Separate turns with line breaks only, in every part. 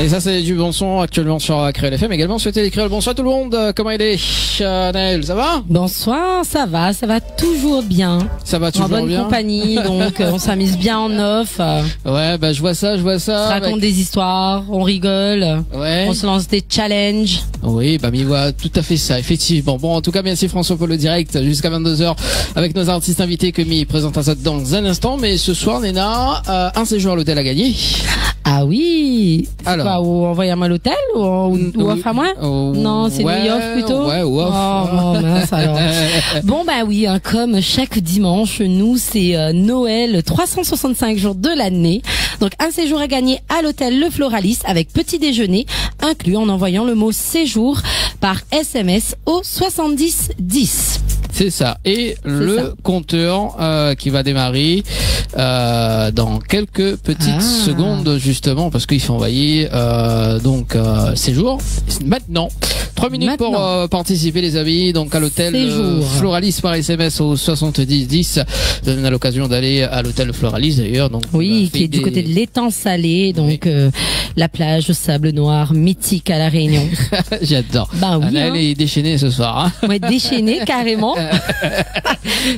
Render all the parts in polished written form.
Et ça, c'est du bon son actuellement sur Créole FM. Également, souhaitez l'écrire le bonsoir à tout le monde. Comment il est, Naël? Ça va?
Bonsoir, ça va toujours bien.
Ça va toujours bien.
En bonne compagnie, donc on s'amuse bien en off.
Ouais, bah je vois ça.
On se raconte des histoires, on rigole.
Ouais.
On se lance des challenges.
Oui, bah m'y voit tout à fait ça, effectivement. Bon, en tout cas, merci François pour le direct jusqu'à 22h avec nos artistes invités que m'y présentera ça dans un instant. Mais ce soir, Néna, un séjour à l'hôtel à gagner.
Ah oui.
Alors.
Quoi, ou envoyez-moi à l'hôtel ou off à moi? Non, c'est
ouais,
nuit off plutôt.
Ouais, ou off.
Oh mince alors. Bon bah oui, hein, comme chaque dimanche, nous c'est Noël, 365 jours de l'année. Donc un séjour à gagner à l'hôtel Le Floralis avec petit déjeuner inclus en envoyant le mot séjour par SMS au 7010.
C'est ça. Et le compteur qui va démarrer dans quelques petites secondes justement parce qu'il faut envoyer séjour maintenant. 3 minutes pour participer les amis. Donc à l'hôtel Floralis par SMS au 7010. Vous avez l'occasion d'aller à l'hôtel Floralis d'ailleurs. Donc
oui, qui est du côté de l'étang salé, donc la plage au sable noir mythique à la Réunion.
J'adore.
Bah oui.
Elle est déchaînée ce soir. Hein.
Ouais, déchaînée carrément.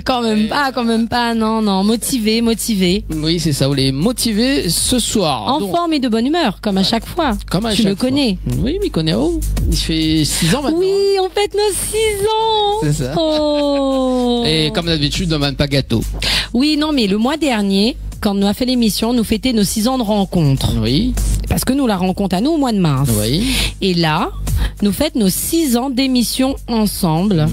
Quand même pas, non, motivé.
Oui, c'est ça, vous les motiver ce soir.
En forme et de bonne humeur, comme à chaque fois.
Tu
me connais.
Oui, mais connais. Oh, il fait 6 ans maintenant.
Oui, on fête nos 6 ans.
C'est ça.
Oh.
Et comme d'habitude, ne demande pas gâteau.
Oui, non, mais le mois dernier, quand on a fait l'émission, nous fêtait nos 6 ans de rencontre.
Oui.
Parce que nous la rencontre à nous au mois de mars.
Oui.
Et là, nous fêtons nos 6 ans d'émission ensemble.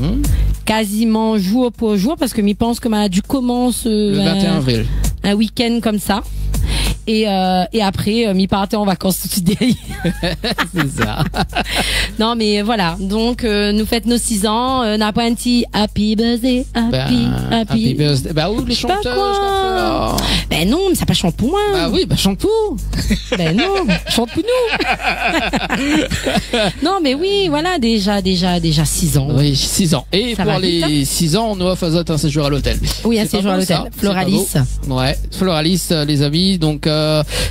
Quasiment jour pour jour, parce que m'y pense que ma dû commence
le 21 avril.
Un week-end comme ça. Et après, m'y partait en vacances tout de suite.
C'est ça.
Non, mais voilà. Donc, nous fêtons nos 6 ans. N'a pas un petit happy birthday, happy
birthday. Bah, où les chanteurs?
Ben non, mais ça pas chante pour moi.
Bah oui, bah chante pour.
Ben non, chante pour nous. Non, mais oui, voilà, déjà 6 ans.
Oui, 6 ans. Et ça pour les 6 ans, on offre un séjour à l'hôtel.
Oui, un séjour à l'hôtel. Floralis.
Ouais, Floralis, les amis. Donc,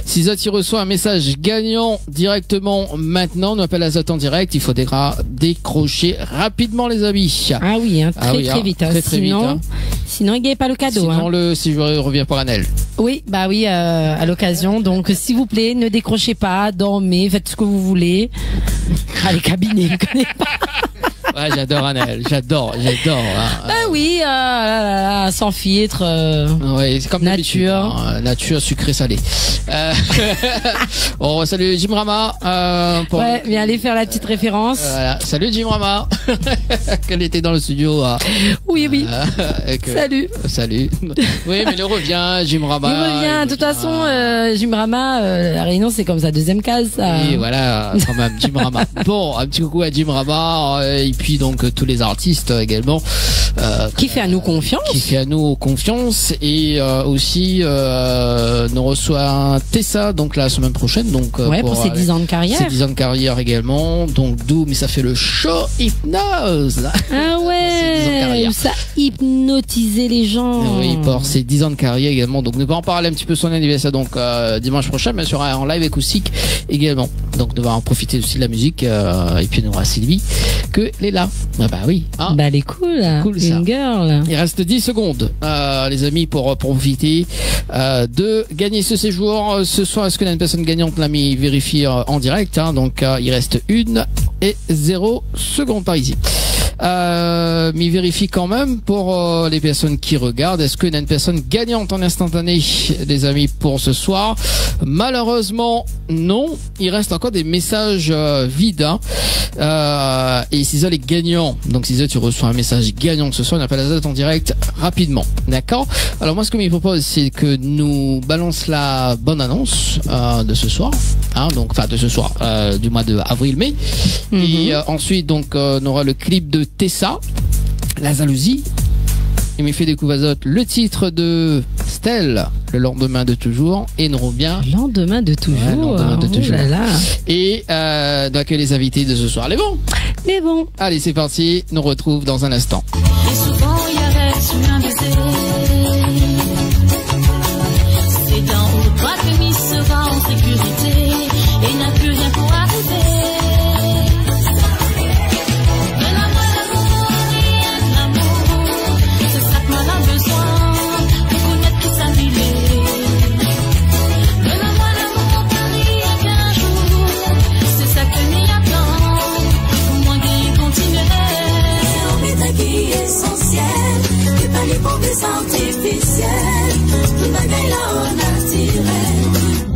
si Zot y reçoit un message gagnant directement maintenant, on appelle à Zot en direct. Il faut décrocher rapidement, les amis.
Ah oui, hein, très vite. Hein.
Très vite. Hein.
Sinon, il n'y a pas le cadeau.
Sinon, le séjour revient pour Annelle.
Oui, bah oui, à l'occasion. Donc, s'il vous plaît, ne décrochez pas, dormez, faites ce que vous voulez. Les cabinets, je connais pas.
Ouais, j'adore Annelle, j'adore.
Bah oui, sans filtre.
Ouais, c'est comme
nature.
Hein, nature sucré salé. On salue Jim Rama.
Ouais, viens aller faire la petite référence.
Voilà. Salut Jim Rama. Qu'elle était dans le studio.
Oui. Salut.
Oui, mais il revient, Jim Rama.
Il revient. De toute façon, Jim Rama, la Réunion, c'est comme sa deuxième case. Ça.
Oui, voilà, quand même, Jim Rama. Bon, un petit coucou à Jim Rama. Et puis donc tous les artistes également.
Qui fait à nous confiance.
Et aussi nous reçoit Tessa donc la semaine prochaine donc
pour ses 10 ans de carrière.
Ses 10 ans de carrière également. Donc mais ça fait le show hypnose.
Ah ouais. Ça hypnotisait les gens.
Oui, pour ses 10 ans de carrière également. Donc nous allons en parler un petit peu de son anniversaire donc dimanche prochain, mais sur en live acoustique également. Donc nous allons en profiter aussi de la musique et puis nous aura Sylvie que elle est là. Ah bah oui.
Bah elle est cool
ça.
Une girl.
Il reste 10 secondes les amis pour profiter de gagner ce séjour ce soir. Est-ce que une personne gagnante l'a mis vérifier en direct hein, donc il reste 1 et 0 secondes par ici. Mais vérifie quand même pour les personnes qui regardent. Est-ce qu'il y a une personne gagnante en instantané, les amis, pour ce soir? Malheureusement, non. Il reste encore des messages vides. Hein. Et si ça les gagnants, donc si ça tu reçois un message gagnant ce soir, on appelle la date en direct rapidement. D'accord? Alors moi, ce que je propose, c'est que nous balance la bonne annonce de ce soir. Hein, donc, enfin de ce soir, du mois de avril-mai. Et ensuite, donc, on aura le clip de Tessa, La Jalousie. Il m'a fait découvrir le titre de Stell, Le lendemain de toujours, et nous revient.
Lendemain de toujours.
Ouais, lendemain de toujours.
Là là.
Et donc les invités de ce soir. Les bons. Allez, c'est parti. Nous retrouve dans un instant.
Et souvent il reste un baiser. C'est dans le droit que sera en sécurité et n'a plus rien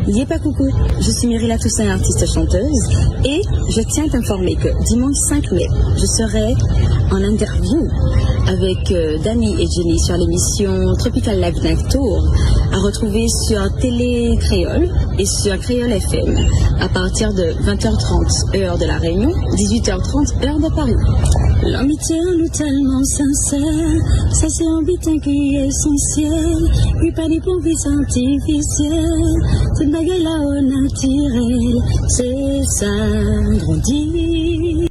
Yépa coucou, je suis Myrilla Toussaint, artiste chanteuse, et je tiens à t'informer que dimanche 5 mai, je serai en interview avec Dani et Jenny sur l'émission Tropical Live Night Tour, à retrouver sur Télé Créole et sur Créole FM, à partir de 20h30 heure de la Réunion, 18h30 heure de Paris. L'amitié en nous tellement sincère, ça c'est un butin qui est essentiel, puis pas des profits artificiels, cette baguette là au naturel, c'est ça, grandit.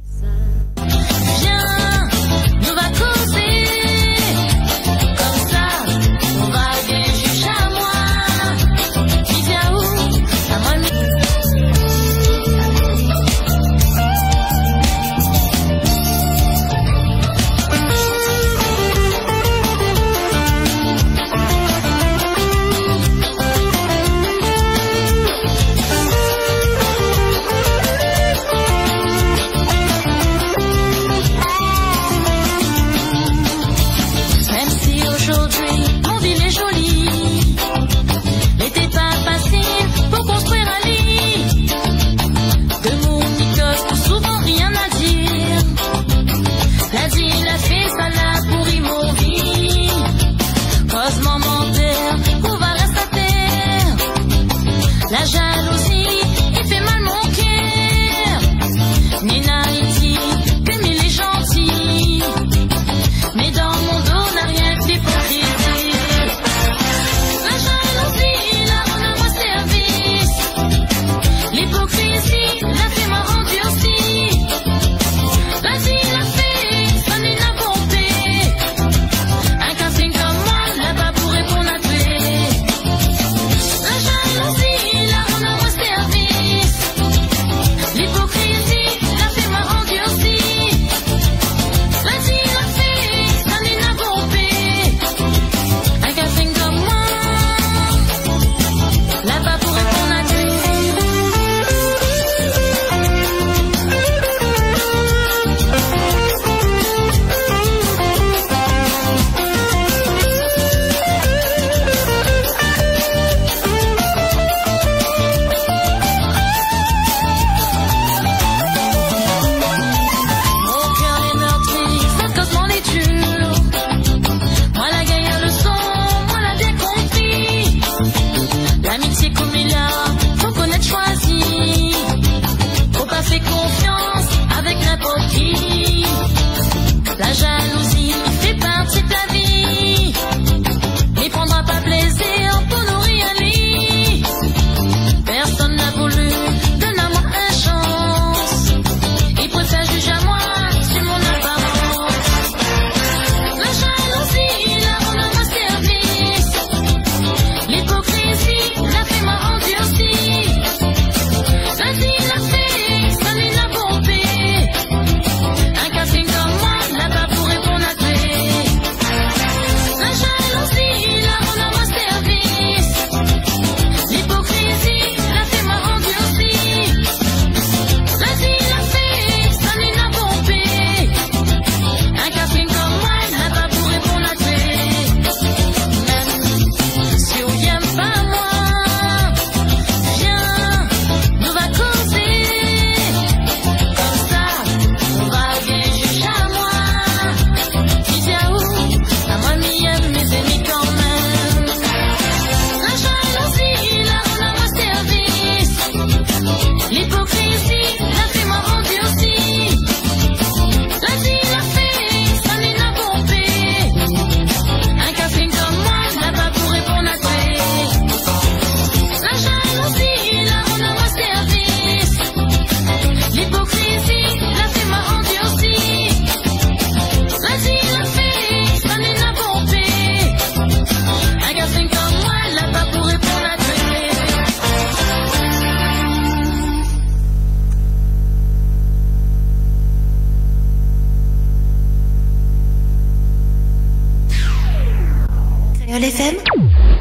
Créole FM.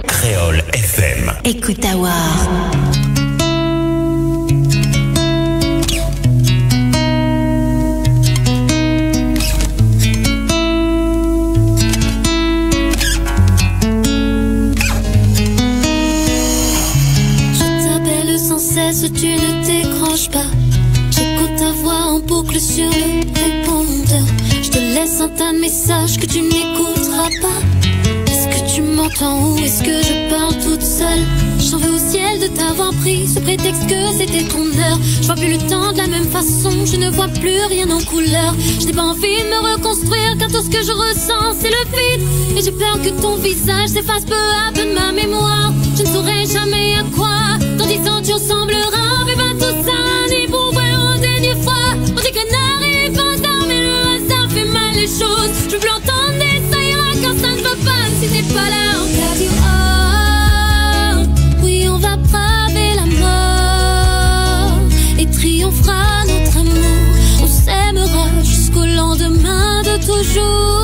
Créole FM.
Écoute à voir.
tu ne décroches pas. J'écoute ta voix en boucle sur le répondeur. Je te laisse un tas de messages que tu n'écouteras pas. Est-ce que tu m'entends ou est-ce que je parle toute seule? J'en veux au ciel de t'avoir pris sous prétexte que c'était ton heure. Je vois plus le temps de la même façon, je ne vois plus rien en couleur. Je n'ai pas envie de me reconstruire car tout ce que je ressens c'est le vide. Et j'ai peur que ton visage s'efface peu à peu de ma mémoire. Je ne saurai jamais à quoi dans 10 ans tu ressembleras. Mais ben tout ça n'est pour vrai une dernière fois. On dit que n'arrive pas tard mais le hasard fait mal les choses. Je veux plus entendre et ça ira quand ça ne va pas si t'es pas là. On t'a dit oh, oui on va braver la mort et triomphera notre amour. On s'aimera jusqu'au lendemain de toujours.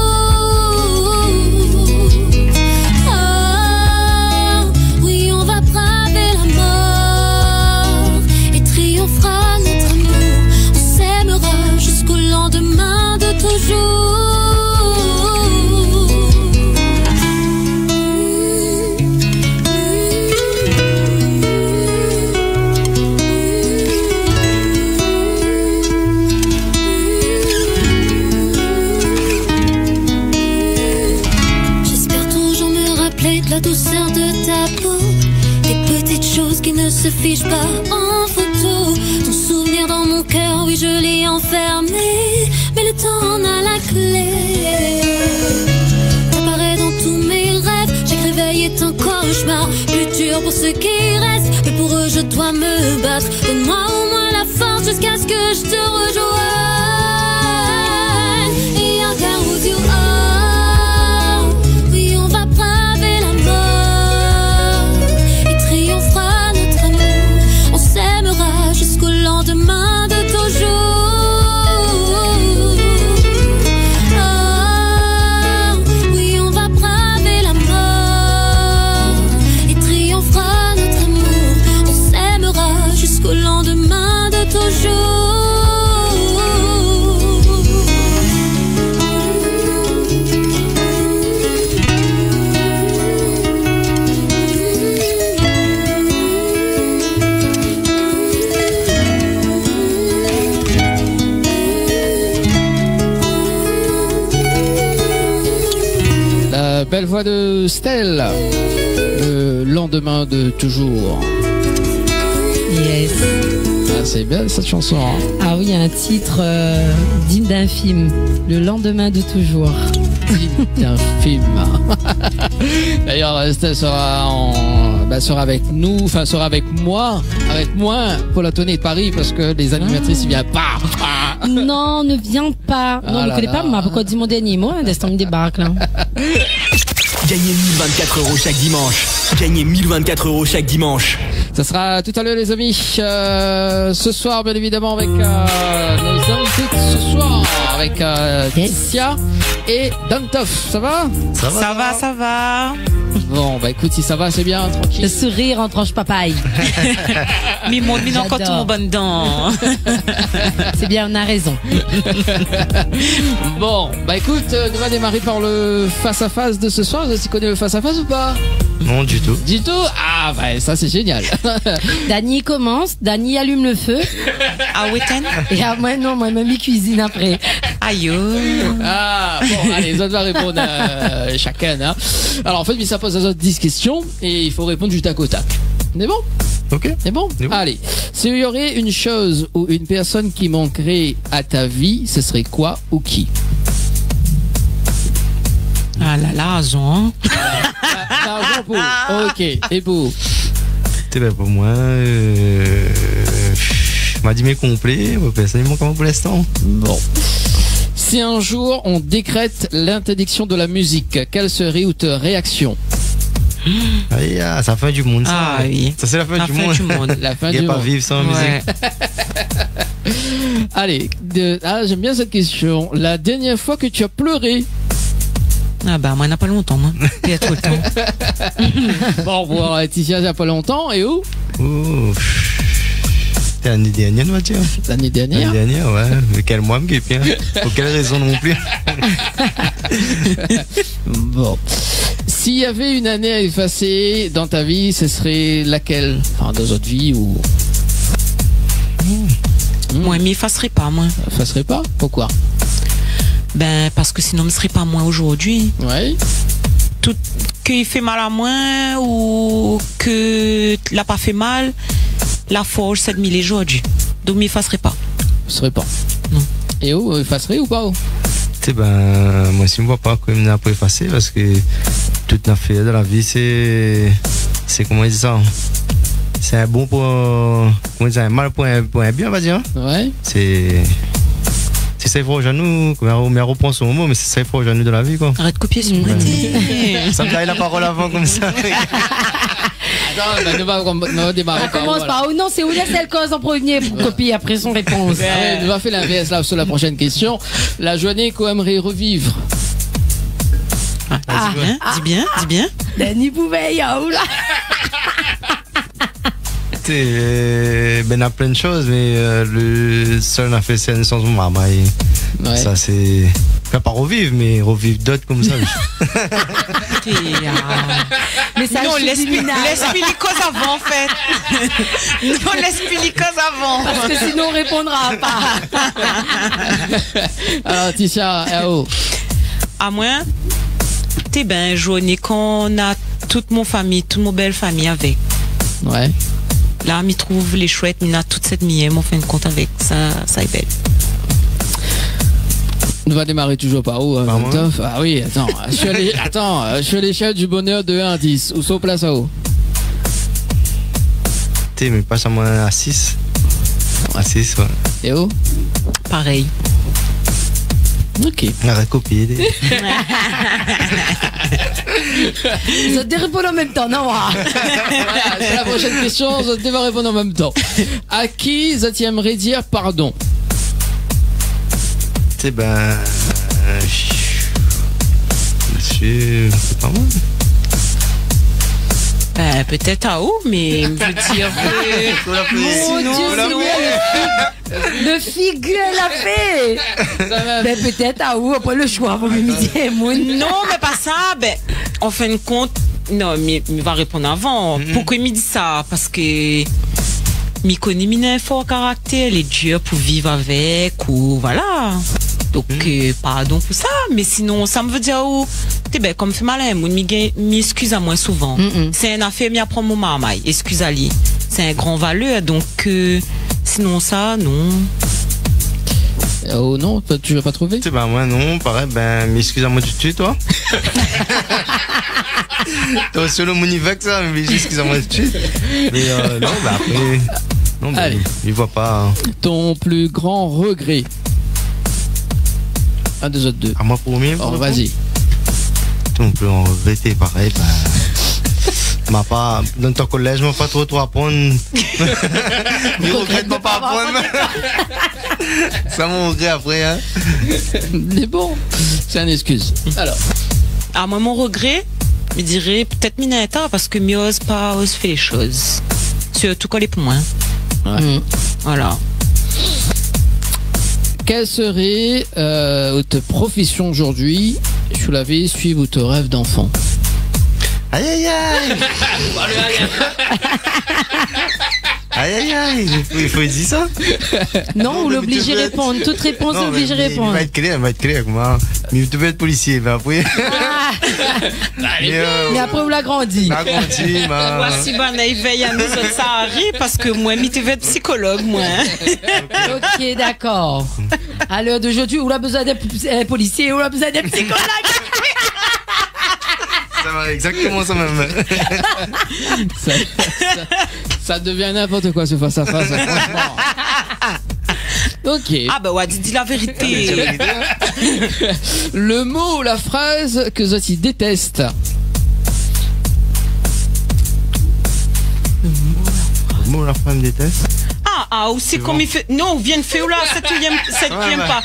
Demain de toujours. J'espère toujours me rappeler de la douceur de ta peau, des petites choses qui ne se fichent pas en photo. Ton souvenir dans mon cœur, oui je l'ai enfermé, mais le temps en a la clé. T'apparaît dans tous mes rêves, chaque réveil est un cauchemar. Plus dur pour ceux qui restent, mais pour eux je dois me battre. Donne-moi au moins la force jusqu'à ce que je te rejoigne. Et encore with you, oh, oui on va braver la mort et triomphera notre amour. On s'aimera jusqu'au lendemain de toujours. Au lendemain de toujours.
La belle voix de Stell, le lendemain de toujours.
Yes.
Ah, c'est bien cette chanson. Hein.
Ah oui, un titre digne d'un film, Le lendemain de toujours.
Digne d'un film. D'ailleurs, Stell sera avec nous, enfin sera avec moi pour la tournée de Paris parce que les animatrices ils viennent pas.
Non, ne viens pas. Non, ne connais pas moi. Pourquoi dis mon dernier mot? Destin me débarque là.
Gagnez 1024 € chaque dimanche. Gagnez 1024 € chaque dimanche.
Ça sera tout à l'heure les amis. Ce soir bien évidemment avec nos invités ce soir avec Ticia et Dantoff. Ça va?
Ça va.
Bon bah écoute si ça va c'est bien tranquille.
Le sourire en tranche papaye.
Mais mon encore tout mon bon dent.
C'est bien, on a raison.
Bon bah écoute on va démarrer par le face à face de ce soir. Vous avez connu le face à face ou pas?
Non du tout.
Du tout? Ah bah ça c'est génial.
Dany commence, Dany allume le feu.
Ah oui,
et moi non, moi même cuisine après.
Aïe.
Ah bon allez les autres va répondre chacun hein. Alors en fait mais ça pose aux autres 10 questions et il faut répondre du tac au tac. C'est bon?
Ok.
C'est bon?
C'est bon.
Allez. S'il y aurait une chose ou une personne qui manquerait à ta vie, ce serait quoi ou qui?
Ah là là, argent.
L'argent pour. Ok. Et pour?
C'est bien pour moi. M'a dit mes complets. Personne ne manque pour l'instant.
Bon. Si un jour on décrète l'interdiction de la musique, quelle serait votre réaction?
Ah, c'est la fin du monde. Ça,
Ah oui.
Ça c'est la fin du monde.
La fin
Il
du
n'y a pas
monde.
vivre sans
Ouais.
musique.
Allez. J'aime bien cette question. La dernière fois que tu as pleuré?
Ah bah moi, il n'y a pas longtemps, moi. Il y a tout le temps.
Bon, pour Ticia, il n'y a pas longtemps. Et où?
Oh. C'était l'année dernière, on va dire.
L'année dernière.
L'année dernière, ouais. Mais quel mois, me bien. Pour quelle raison non plus?
Bon. S'il y avait une année à effacer dans ta vie, ce serait laquelle? Enfin, dans votre vie ou...
Moi, m'y effacerai pas, moi.
Effacerai pas? Pourquoi?
Ben, parce que sinon, je ne serais pas moi aujourd'hui.
Ouais.
Tout qu'il fait mal à moi ou que l'a pas fait mal, la force, c'est de m'y aujourd'hui. Donc, m'y effacerai pas.
Effacerai pas.
Non.
Et où? Effacerai ou pas?
Tu sais, ben, moi, si je ne vois pas comment on peut effacer, parce que toute l'affaire de la vie, c'est comment on dit ça? C'est un bon pour, comment dire, un mal pour un bien, on va dire.
Ouais.
C'est ça, il faut aux nous, mais on reprend son mot, mais c'est ça, il faut aux nous de la vie, quoi.
Arrête de copier ce que tu dit.
Ça me donne la parole avant, comme ça.
Attends, ben, nous va démarrer.
On commence par, non, c'est où il y a celle cause en premier pour copier après son réponse.
Ouais, nous va faire l'inverse là sur la prochaine question. La journée qu'on aimerait revivre.
Dis bien.
Danny Bouveille, oula.
Ben, il y a plein de choses, mais le seul a fait c'est sans mon maman.
Ouais.
Ça, c'est. Pas revivre, mais revivre d'autres comme ça.
Mais ça,
non, laisse les causes avant, en fait. Non, laisse les causes avant.
parce que sinon on répondra pas.
Alors, Tisha, Ao.
À moi, t'es ben journée quand on a toute mon famille, toute mon belle famille avec.
Ouais.
Là, m'y trouve les chouettes, m'y a toute cette mienne, on fait une compte avec. Ça est belle.
On va démarrer toujours par où,
Par moi.
Toff? Ah oui, attends. Je suis à l'échelle du bonheur de 1 à 10. Où sont place à où?
Tu sais, mais pas seulement à 6. À 6, ouais.
Et où?
Pareil.
Ok.
On a recopié.
Ils ont des répondre en même temps, non?
Voilà, c'est la prochaine question. Vous devez répondre en même temps. À qui tu aimerais dire pardon?
Tu sais, ben. Monsieur. C'est pas moi.
Ben, peut-être à où, mais je veux dire.
Mon Dieu, le figue l'a fait. Ben peut-être à où après le choix pour midi et Moon.
Non, mais pas ça. Ben, en fin de compte, non, mais il va répondre avant. Pourquoi il me dit ça? Parce que m'y connaît, m'y a un fort caractère, les dieux pour vivre avec ou voilà. Donc pardon pour ça, mais sinon ça me veut dire où t'es ben comme fait malin, m'excuse à moi souvent. C'est une affaire, m'y apprend mon maman, excuse à lui. C'est un grand valeur, donc sinon ça non.
Oh non, tu l'as pas trouvé?
Tu sais, ben, moi, non, pareil, ben, m'excuse à moi tout de suite, toi. Toi, sur le Monivex, ça, mais excuse à moi tout de suite. Mais non, ben après. Non, ben,
Allez.
il voit pas. Hein.
Ton plus grand regret? Un des autres deux.
À moi premier.
Oh, vas-y.
On peut en regretter, pareil, ben. M'a pas, dans ton collège, m'a pas trop apprendre. Je regrette pas apprendre. Ça m'en regret après, hein.
Mais bon, c'est une excuse. Alors.
À moi, mon regret, je dirais peut-être Minata, parce que m'y ose faire les choses. Surtout quand les pour moi.
Ouais.
Voilà.
Quelle serait ta profession aujourd'hui? Je l'avais suivre ton rêve d'enfant.
Aïe aïe aïe. Aïe aïe aïe. Il faut dire ça.
Non, ou l'obliger à répondre. Toute réponse
Non,
oblige à
mais
répondre.
il va être clair, moi. Mais tu veux être policier, mais après.
Mais après, on l'a grandi.
La grandi, ma.
Voici ben il veille à nous autres, ça arrive parce que moi, je vais être psychologue, moi.
Ok, d'accord. À l'heure d'aujourd'hui, on a besoin des policiers, on a besoin des psychologues.
Ça va exactement ça même.
Ça devient n'importe quoi ce face à face. Franchement. Ok.
Ah bah ouais, dis la vérité.
Le mot ou la phrase que Zoti déteste?
Bon, la femme déteste.
Ah, aussi comme il fait. Non, viens de faire là, ça tu viens pas.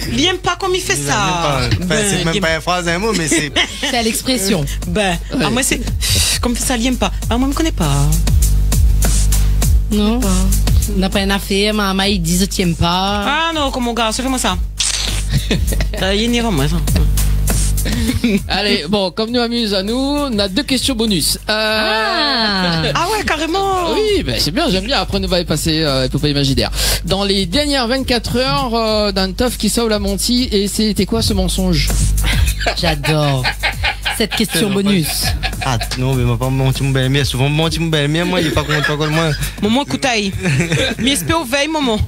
Viens pas comme il fait ça.
C'est même pas une phrase, un mot, mais c'est.
C'est l'expression.
Ben, à moi c'est. Comme ça, viens pas. Ah, moi, je me connais pas.
Non. On n'a pas une affaire, maman, il dit, je t'aime pas.
Ah non, comme mon gars, fais-moi ça. Ça y est, ça.
Allez, bon, comme nous amuse à nous, on a 2 questions bonus.
Ah ouais, carrément.
Oui, ben c'est bien, j'aime bien. Après, nous va y passer épopée imaginaire. Dans les dernières 24 heures, d'un teuf qui sauve la Monty, et c'était quoi ce mensonge?
J'adore cette question bonus.
Ah non, mais m'a pas menti mon belle-mère. Souvent menti mon belle-mère, moi il est pas content comme moi.
Maman, écoutez. Mais espère au veille, maman.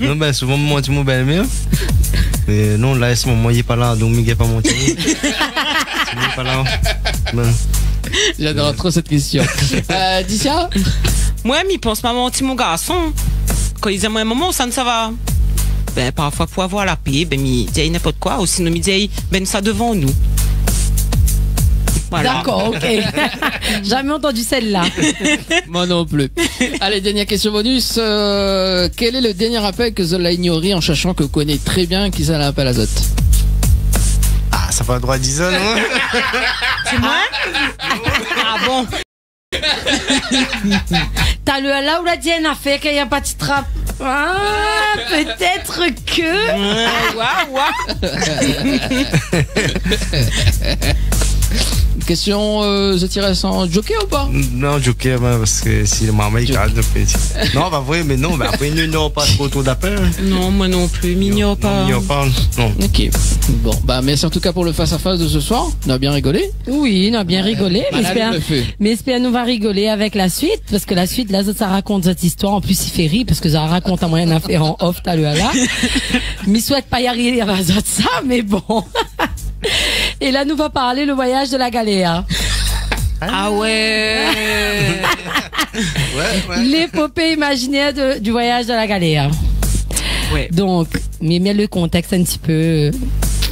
Non, ben souvent menti mon belle-mère. Mais non, là, ce moment il est pas là, donc Miguel pas menti. Il est pas là. Ben.
J'adore trop cette question. Dicia?
Moi, m'y pense pas menti mon garçon. Quand ils aiment un moment, ça ne ça va. Ben, parfois, pour avoir la paix, ben, m'y dit n'importe quoi, ou sinon, m'y dit, ben, ça devant nous. Voilà.
D'accord, ok. Jamais entendu celle-là.
Moi non plus. Allez, dernière question bonus. Quel est le dernier appel que Zola a ignoré en sachant que vous connaissez très bien qui ça l'appelle Azote?
Ah, ça va droit à 10 ans, non?
C'est moi? Ah bon?
T'as le là où la Diane a fait qu'il n'y a pas de trap. Ah, peut-être que.
Question, je tirais sans joker ou pas?
Non, joker, parce que si le maman il garde le petit. Non, bah oui, mais non, mais après, nous n'aurons pas trop tôt d'appel.
Non, moi non plus, mignon pas.
Mignon pas, non.
Ok. Bon, bah, merci en tout cas pour le face-à-face de ce soir. On a bien rigolé.
Oui, on a bien rigolé. Mais espère nous va rigoler avec la suite, parce que la suite, là, ça raconte cette histoire. En plus, il fait rire, parce que ça raconte un moyen d'affaire en off, t'as le là. Mais souhaite pas y arriver à ça, mais bon. Et là, nous va parler le voyage de la galère.
Ah ouais.
L'épopée imaginaire du voyage de la galère.
Ouais.
Donc, mais le contexte un petit peu,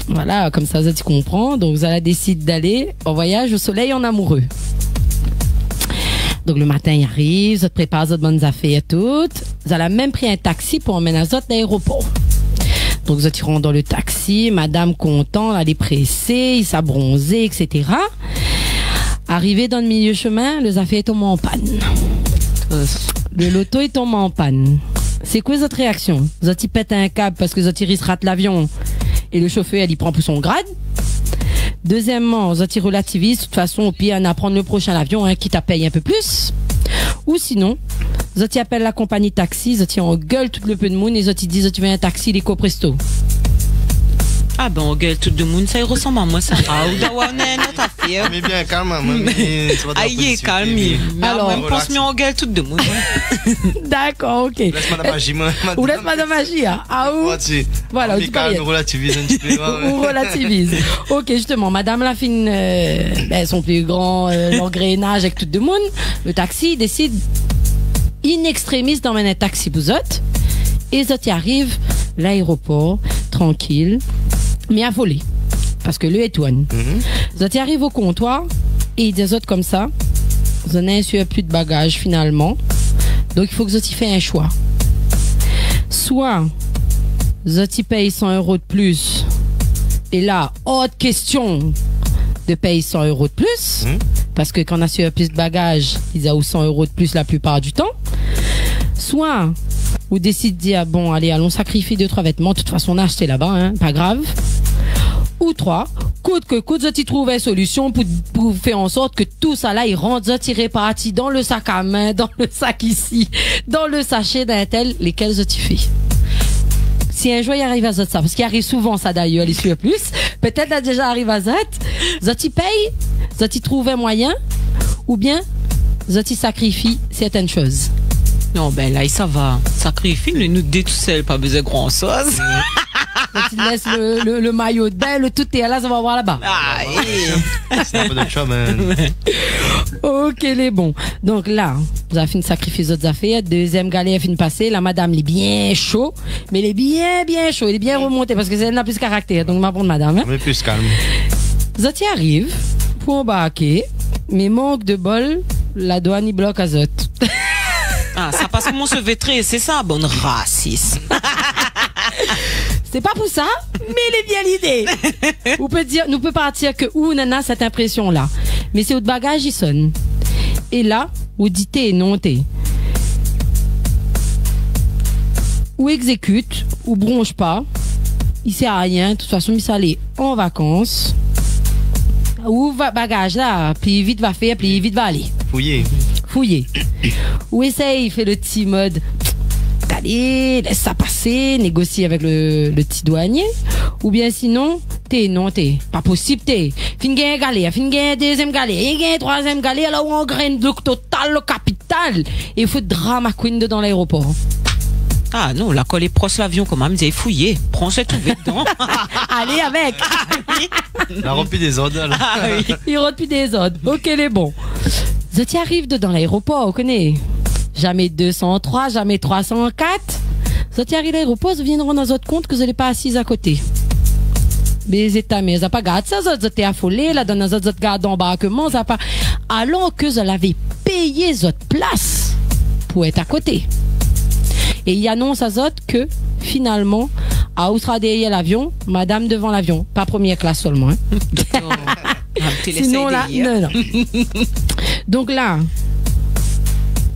voilà, comme ça, tu comprends. Donc, Zala décide d'aller en voyage au soleil en amoureux. Donc, le matin, il arrive, Zot prépare Zot bonnes affaires toutes. Zala a même pris un taxi pour emmener Zot à l'aéroport. Donc, ils rentrent dans le taxi, madame content, elle est pressée, il s'est bronzé, etc. Arrivé dans le milieu chemin, le affaire tombe en panne. Le loto, il tombe en panne. C'est quoi votre réaction? Vous avez pété un câble parce que vous avez rate l'avion et le chauffeur, elle y prend pour son grade. Deuxièmement, vous avez relativise, de toute façon, au pire, on a prendre le prochain avion, hein, qui t'a payé un peu plus. Ou sinon, Zoti appelle la compagnie taxi, Zoti engueule tout le peu de monde et Zoti dit Zoti veut un taxi l'éco presto.
Ah ben on gueule tout le monde, ça y ressemble à moi ça. Ah ou d'avoir une autre affaire.
Mais bien calme, maman.
Aïe, calme. Alors, on pense mieux on gueule tout le monde.
D'accord, ok.
Laisse madame Magie,
ou laisse madame Magie, ah ou. Voilà,
on calme, relativise un petit peu.
Ou relativise. Ok, justement, madame la fine, son plus grand l'engrenage avec tout le monde. Le taxi décide in extremis d'emmener un taxi pour Zot. Et Zot y arrive, l'aéroport, tranquille, mais affolé. Parce que le est douane. Zot y arrive au comptoir, et il dit Zot comme ça, Zot n'a plus de bagages finalement. Donc il faut que Zot y fait un choix. Soit Zot y paye 100 € de plus, et là, autre question de payer 100 € de plus, parce que quand on a sur plus de bagages, ils ont 100 € de plus la plupart du temps. Soit ou décide de dire bon allez allons sacrifier 2-3 vêtements, de toute façon on a acheté là-bas, hein, pas grave. Ou 3, coûte que coûte, Zoti trouve une solution pour faire en sorte que tout ça là il rentre Zoti réparti dans le sac à main, dans le sac ici, dans le sachet d'un tel, lesquels Zoti fait. Si un jour il arrive à Zot ça, parce qu'il arrive souvent ça d'ailleurs, il suit plus, peut-être là déjà arrive à Zot, Zoti paye, Zoti trouve un moyen, ou bien Zoti sacrifie certaines choses.
Non, ben là, ça va. Sacrifie, ne nous dit tout seul, pas besoin de grand chose.
Tu laisses le maillot de bain, le tout est là, ça va voir là-bas.
Ah,
c'est un peu de choix, man.
Ok, les bons. Donc là, vous avez fini de sacrifier les autres affaires. Deuxième galère fini de passer. La madame, elle est bien chaud. Mais elle est bien chaud. Elle est bien remontée parce que c'est elle a plus de caractère. Donc, ma bonne madame. Hein?
Mais plus calme.
Zoti arrive pour embarquer. Mais manque de bol, la douane, il bloque à Zot.
Ah, ça passe comment se vétrer, c'est ça, bonne raciste.
C'est pas pour ça, mais elle est bien l'idée. Nous peut partir que où nana cette impression là. Mais c'est au bagage il sonne. Et là, ou dit t'es non t'es. Ou exécute, ou bronche pas. Il sert à rien. De toute façon, il s'allait en vacances. Ou va bagage là, plus vite va faire, plus vite va aller. Fouiller. Ou essaye, fait le petit mode. Allez, laisse ça passer, négocier avec le petit douanier. Ou bien sinon, t'es pas possible, fin gagne galère, fin gagne deuxième galère, et gagne troisième galère, là où on graine le total, le capital. Et il faut drama queen dans l'aéroport.
Ah non, la colle est proche l'avion, comme elle me disait, fouiller, prends cette ouverte dedans.
Allez avec.
Il a rempli des ordres.
Ah oui.
Il remplit des ordres. Ok, les bons. Ça t'y arrive dans l'aéroport, vous connaissez. Jamais 203, jamais 304. Ça t'y arrive à l'aéroport, vous viendront dans votre compte que vous n'allez pas assise à côté. Mais vous n'avez pas gardé ça, vous êtes affolé, là, dans votre garde d'embarquement, ça pas. Alors que vous avez payé votre place pour être à côté. Et il annonce à Zot que, finalement, à outre derrière l'avion, madame devant l'avion. Pas première classe seulement. Hein. Sinon, là, non. Donc là,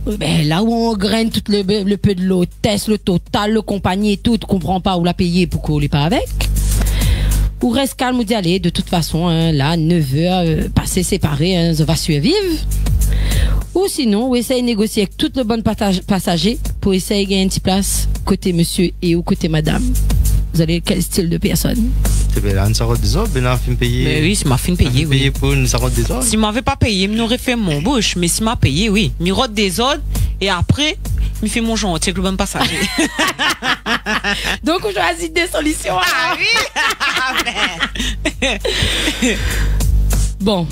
ben, là où on graine tout le peu de l'hôtesse, le total, le compagnie et tout, tu comprends pas où la payer pour qu'on l'ait pas avec. Ou reste calme ou d'y aller, de toute façon, hein, là, 9 heures, passer séparés, hein, ça va survivre. Ou sinon, ou essaye de négocier avec tout le bon passager pour essayer de gagner une petite place côté monsieur et ou côté madame. Vous allez quel style de personne?
C'est bien là, une sarotte des autres, ben là, fin payé.
Mais oui, si m'a fin payé, oui.
Payé pour une sarotte des autres.
Si m'avait pas payé, m'aurait fait mon bouche, mais si m'a payé, oui. M'y rote des autres, et après, m'y fait mon genre, c'est le bon passager.
Donc, on choisit des solutions.
Ah oui!
Bon.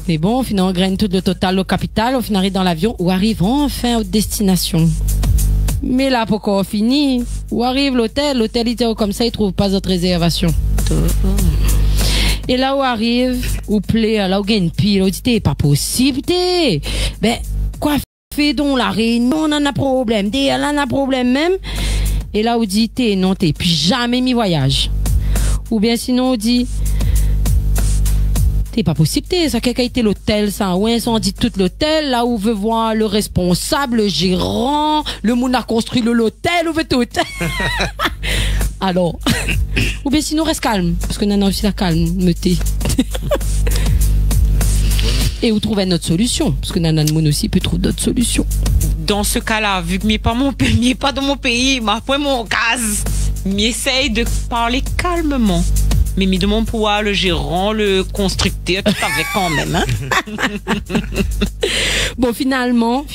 Mais bon, au final, on graine tout le total au capital, on arrive dans l'avion, ou arrive enfin à destination. Mais là, pourquoi on finit? Où arrive l'hôtel il était comme ça, il trouve pas d'autres réservations. Et là où arrive, où plaît, là où gagne une pile, on dit, t'es pas possible, t'es. Ben, quoi fait donc la réunion, on en a problème, t'es, elle en a problème même. Et là où dit, t'es, non, t'es, puis jamais mis voyage. Ou bien sinon, on dit, t'es pas possible, t'es, ça quelqu'un été l'hôtel, ça, ouais, ça on dit tout l'hôtel, là où veut voir le responsable, le gérant, le monde a construit l'hôtel, où veut tout. Alors, ou bien sinon reste calme, parce que nana aussi la calme, me t'es. Et où trouver notre solution, parce que nana moun aussi peut trouver d'autres solutions.
Dans ce cas-là, vu que m'y est pas dans mon pays, m'a point mon gaz, m'essaye de parler calmement. Mais m'y demande pouvoir le gérant, le constructeur, tout avec quand même, hein.
Bon, finalement,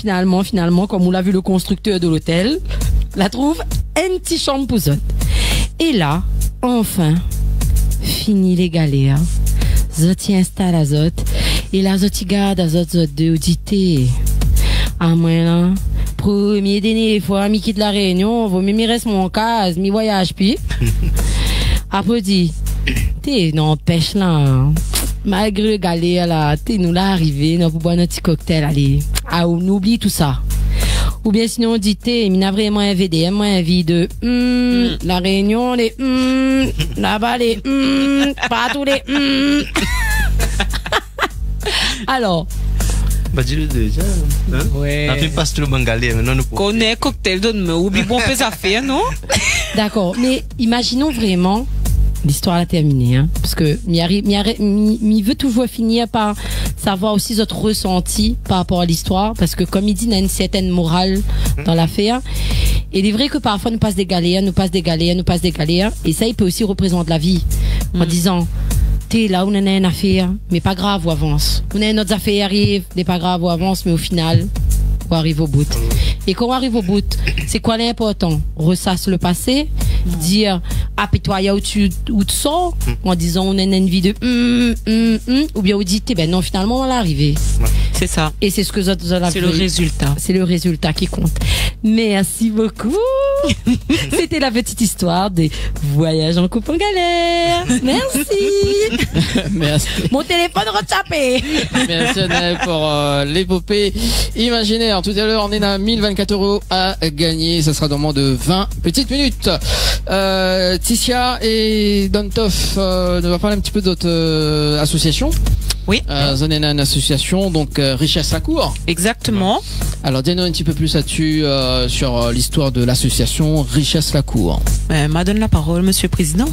comme on l'a vu le constructeur de l'hôtel, la trouve une petite chambre pour Zot. Et là, enfin, fini les galères. Zot y installe à Zot. Et là, Zot y garde à Zot de auditer. À moi, là, premier dernier fois, mi quitte la Réunion, vaut mieux reste mon cas, mi voyage, puis. Après, dit, t'es, non, pêche là. Malgré le galère là, t'es nous là arrivé, nous pour boire notre petit cocktail, allez. Ah, on oublie tout ça. Ou bien sinon on dit, t'es, il a vraiment un VDM, moi un vie de, la Réunion, les, là-bas, les, partout les, Alors.
Bah, dis-le déjà. Hein?
Ouais.
On fait pas tout le bon galère, maintenant nous pouvons.
Connais cocktail, donne-moi, oublie bon fait affaire, non?
D'accord, mais imaginons vraiment l'histoire a terminé, hein, parce que m'y veut toujours finir par savoir aussi votre ressenti par rapport à l'histoire, parce que comme il dit, il y a une certaine morale dans l'affaire. Et il est vrai que parfois nous passe des galères, et ça il peut aussi représenter la vie, en disant, t'es là, on a une affaire, mais pas grave, on avance. On a une autre affaire arrive, mais pas grave, on avance, mais au final, on arrive au bout. Et quand on arrive au bout, c'est quoi l'important? Ressasse le passé, dire apitoyer où tu sors, en disant on a une vie de ou bien on dit ben non, finalement on va l'arriver.
C'est ça.
Et c'est ce que vous avez.
C'est le résultat.
C'est le résultat qui compte. Merci beaucoup. C'était la petite histoire des voyages en coupe en galère. Merci.
Merci.
Mon téléphone retapé.
Merci Anaël pour l'épopée imaginaire. Tout à l'heure, on est à 1024 € à gagner. Ça sera dans moins de 20 petites minutes. Ticia et Dontoff nous va parler un petit peu d'autres associations.
Oui.
Zonena, une association, donc Richesse à court.
Exactement.
Alors, dis-nous un petit peu plus là-dessus sur l'histoire de l'association Richesse la Cour.
M'a donne la parole, Monsieur le Président.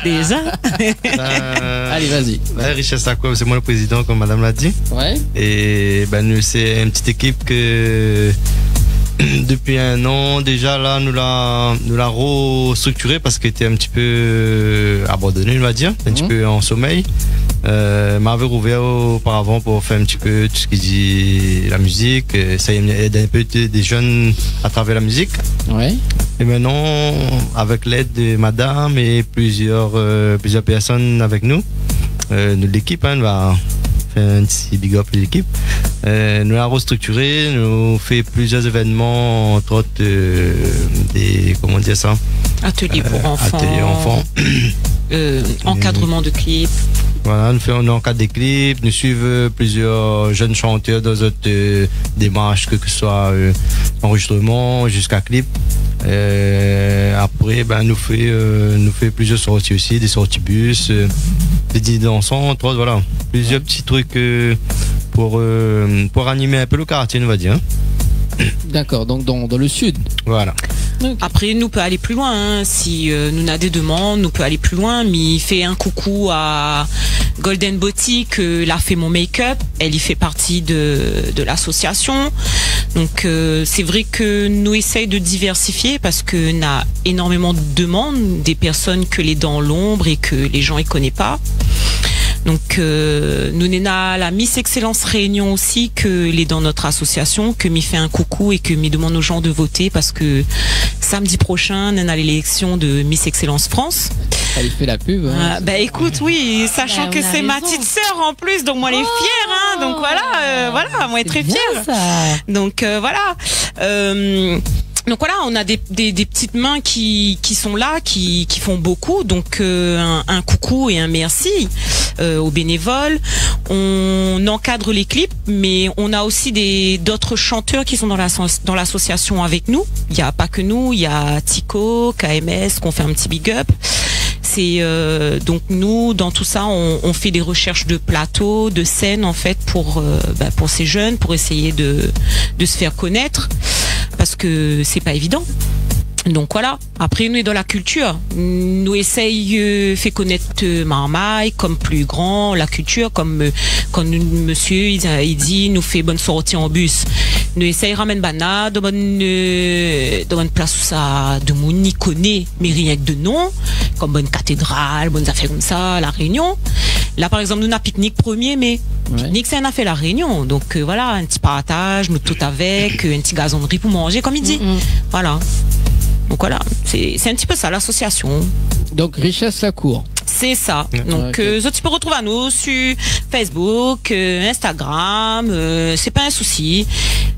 Déjà.
Allez, vas-y.
Richesse la Cour, c'est moi le président, comme Madame l'a dit.
Ouais.
Et nous, c'est une petite équipe que depuis un an déjà là, nous l'a restructuré parce qu'il était un petit peu abandonné, on va dire, un petit peu en sommeil. M'avait ouvert auparavant pour faire un petit peu tout ce qui dit la musique, ça aide un peu des jeunes à travers la musique.
Ouais.
Et maintenant, avec l'aide de Madame et plusieurs personnes avec nous, l'équipe, on va faire un petit big up l'équipe. Nous l'avons restructuré, nous fait plusieurs événements, entre autres des, comment dire ça,
ateliers pour enfants.
Ateliers enfants.
Encadrement de clips.
Voilà, on encadre des clips, nous suivons plusieurs jeunes chanteurs dans notre démarche, que ce soit enregistrement jusqu'à clip. Après, nous fait plusieurs sorties aussi, des sorties bus, des dîners dansants, entre autres, voilà, plusieurs petits trucs pour animer un peu le quartier, on va dire.
D'accord, donc dans le sud.
Voilà.
Okay. Après, nous peut aller plus loin. Hein. Si nous a des demandes, nous peut aller plus loin. Mais il fait un coucou à Golden Boutique, l'a fait mon make-up. Elle y fait partie de l'association. Donc c'est vrai que nous essayons de diversifier parce que nous a énormément de demandes des personnes que les dans l'ombre et que les gens ne connaissent pas. Donc nous n'avons la Miss Excellence Réunion aussi que les dans notre association, que m'y fait un coucou et que m'y demande aux gens de voter parce que samedi prochain, on a l'élection de Miss Excellence France.
Elle fait la pub. Hein.
Écoute, oui, sachant que c'est ma petite sœur en plus, donc moi elle est fière, hein, donc voilà, moi elle est très fière. Donc voilà. Donc voilà, on a des petites mains qui sont là, qui font beaucoup. Donc un coucou et un merci aux bénévoles. On encadre les clips, mais on a aussi d'autres chanteurs qui sont dans l'association avec nous. Il n'y a pas que nous, il y a Tico, KMS, qu'on fait un petit big up. C'est donc nous dans tout ça on fait des recherches de plateaux, de scènes en fait pour ces jeunes, pour essayer de se faire connaître parce que c'est pas évident. Donc voilà. Après nous est dans la culture, nous essaye fait connaître Marmaille comme plus grand, la culture comme quand monsieur il dit nous fait bonne sortie en bus. Nous essaye ramène bana de bonne place où ça de monde n'y connaît mais rien que de nom, comme bonne cathédrale, bonnes affaires comme ça, la Réunion. Là par exemple nous n'a pique-nique 1er mai. Pique-nique c'est un affaire la Réunion. Donc voilà, un petit partage, nous tout avec, un petit gazonnerie pour manger comme il dit. Voilà. Donc voilà, c'est un petit peu ça l'association.
Donc Richesse la Cour.
C'est ça. Donc tu peux retrouver à nous sur Facebook, Instagram, c'est pas un souci.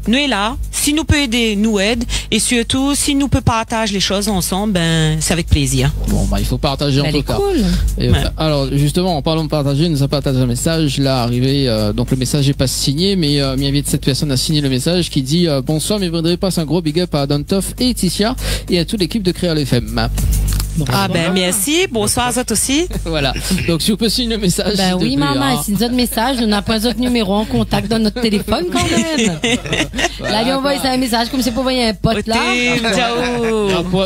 Nous est là. Si nous peut aider, nous aide. Et surtout, si nous peut partager les choses ensemble, c'est avec plaisir.
Bon, il faut partager en tout cas.
Cool.
Et, alors, justement, en parlant de partager, nous a partagé un message, là, arrivé, donc le message n'est pas signé, mais il invite cette personne à signer le message qui dit bonsoir, mais voudrais passer un gros big up à Dontoff et Ticia et à toute l'équipe de Créole FM.
Donc, merci, bonsoir à toi aussi.
Voilà. Donc si vous pouvez signer le message.
Oui, maman, si notre message, on n'a pas notre numéro en contact dans notre téléphone quand même. Là, il envoie un message comme si pour envoyer un pote là.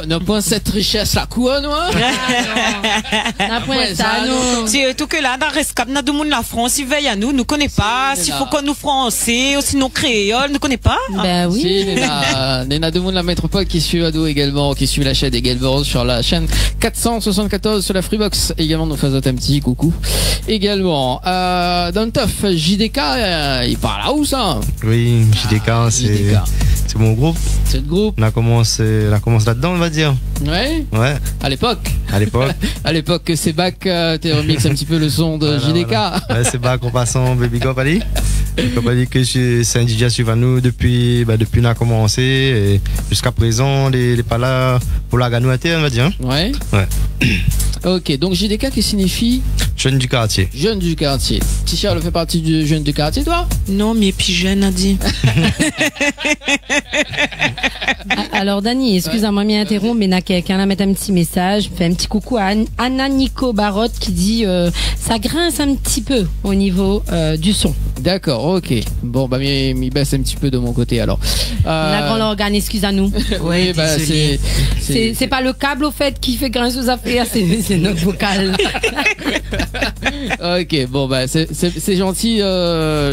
N'a pas cette richesse là, quoi, non?
N'a point ça, non.
C'est tout que là, dans Rescap, n'a de monde la France, il veille à nous, nous connaît pas. S'il faut qu'on nous français, aussi nos créoles, nous connaît pas.
Oui.
Si, n'a de monde la métropole qui suit Ado également, qui suit la chaîne également sur la chaîne 474 sur la Freebox. Également, nous faisons un petit coucou. Également, Dontoff, JDK, il parle à où ça?
Oui, JDK, c'est mon groupe.
C'est le groupe.
On a commencé là-dedans, on va dire.
Ouais.
À l'époque.
À l'époque que c'est Bac, t'es remix un petit peu le son de JDK. Voilà.
Ouais, c'est Bac en passant Baby Company. Baby Company que c'est un DJ suivant nous depuis on a commencé et jusqu'à présent, les pas là pour la ganouette, on va dire.
Ouais. Ok, donc JDK qui signifie?
Jeune du quartier.
Jeune du quartier. T-Charles fait partie du jeune du quartier, toi?
Non, mais puis jeune a dit.
Alors, Dani, excuse-moi, m'y interrompre, mais n'a quelqu'un à mettre un petit message. Fait un petit coucou à Anna Nico Barotte qui dit ça grince un petit peu au niveau du son.
D'accord, ok. Bon, bah, m'y baisse un petit peu de mon côté alors.
La grande organe, excuse-nous.
Oui, bah,
c'est pas le câble au fait qui fait grincer aux affaires, c'est notre vocal.
Ok, bon, bah, c'est gentil,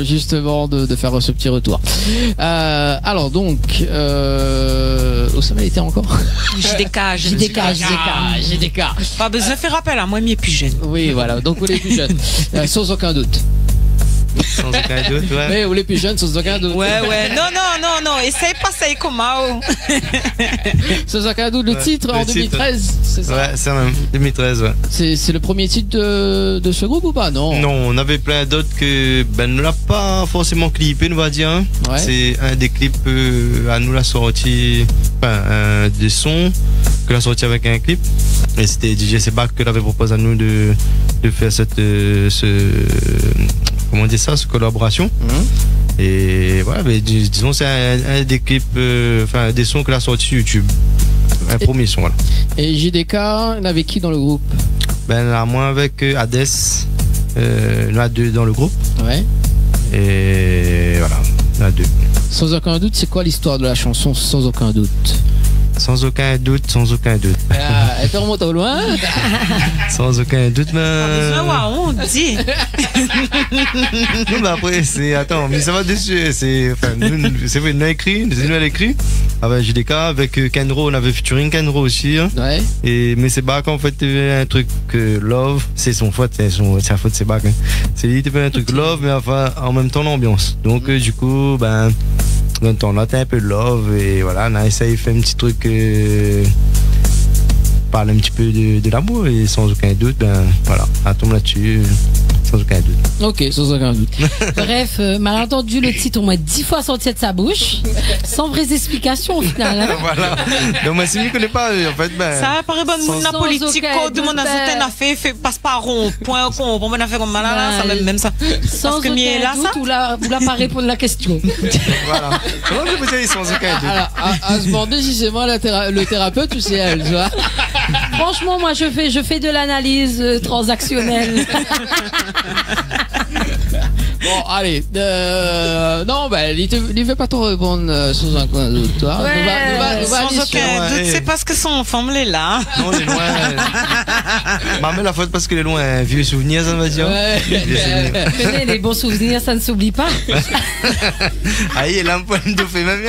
justement, de faire ce petit retour. Alors, donc, Osama était encore? JDK.
Pas besoin de faire appel à moi, mais plus jeune.
Oui, voilà, donc vous les plus jeunes, sans aucun doute.
Sans aucun doute, ouais.
Mais vous les plus jeunes, sans aucun doute.
Ouais. Non. Essaye pas ça comment.
Sans aucun doute, le titre en
titre.
2013, c'est ça?
Ouais, c'est même 2013, ouais.
C'est le premier titre de ce groupe ou pas? Non.
Non, on avait plein d'autres que ne l'a pas forcément clippé, on va dire. Hein.
Ouais.
C'est un des clips à nous l'a sorti, enfin un des sons que l'a sorti avec un clip. Et c'était DJ Sebak que l'avait proposé à nous de faire cette comment on dit ça, cette collaboration. Et voilà, mais disons c'est un des clips, enfin des sons que l'a sorti sur YouTube. Un premier son, voilà.
Et JDK, avec qui dans le groupe?
Là, moi avec Hades, nous à deux dans le groupe.
Ouais.
Et voilà, nous à deux.
Sans aucun doute, c'est quoi l'histoire de la chanson Sans aucun doute?
Sans aucun doute.
Elle te remonte au loin.
Sans aucun doute,
On dit.
Non, mais après, attends, mais ça va dessus. C'est vrai, nous a écrit, c'est nous à l'écrit. Avec JDK, avec Kenro, on avait featuring Kenro aussi. Hein.
Ouais.
Mais c'est Bak, en fait, il y avait un truc Love, c'est son faute, c'est la faute, c'est Bak. Hein. C'est lui qui fait un truc Love, mais enfin, en même temps, l'ambiance. Donc, du coup, dans le temps, là, t'as un peu de Love, et voilà, on a essayé de faire un petit truc, parler un petit peu de l'amour, et sans aucun doute, voilà, on tombe là-dessus. Sans aucun doute.
Ok, sans aucun doute.
Bref, malentendu, le titre au moins 10 fois sorti de sa bouche, sans vraies explications au final. Hein.
Voilà. Donc moi, si je ne connais pas, en fait,
ça paraît bon, la politique, de mon assoutien a fait passe par rond, point con, pour mon affaire comme malala, ça même ça.
Sans aucun doute, ou là pas répondre à la question.
Voilà. Comment je peux dire sans aucun doute?
Alors, à se demander si c'est moi le thérapeute ou c'est elle, tu vois.
Franchement, moi, je fais de l'analyse transactionnelle.
Bon, allez. Non, il veut pas trop répondre sans un coin doute, toi.
Ouais,
sans aucun doute, c'est parce que son forme est là.
Non, il est loin. Maman, la faute parce qu'il est loin. Vieux souvenirs, ça va dire.
Ouais.
Tenez, les bons souvenirs, ça ne s'oublie pas.
Ah, il est là, un point de fait, même.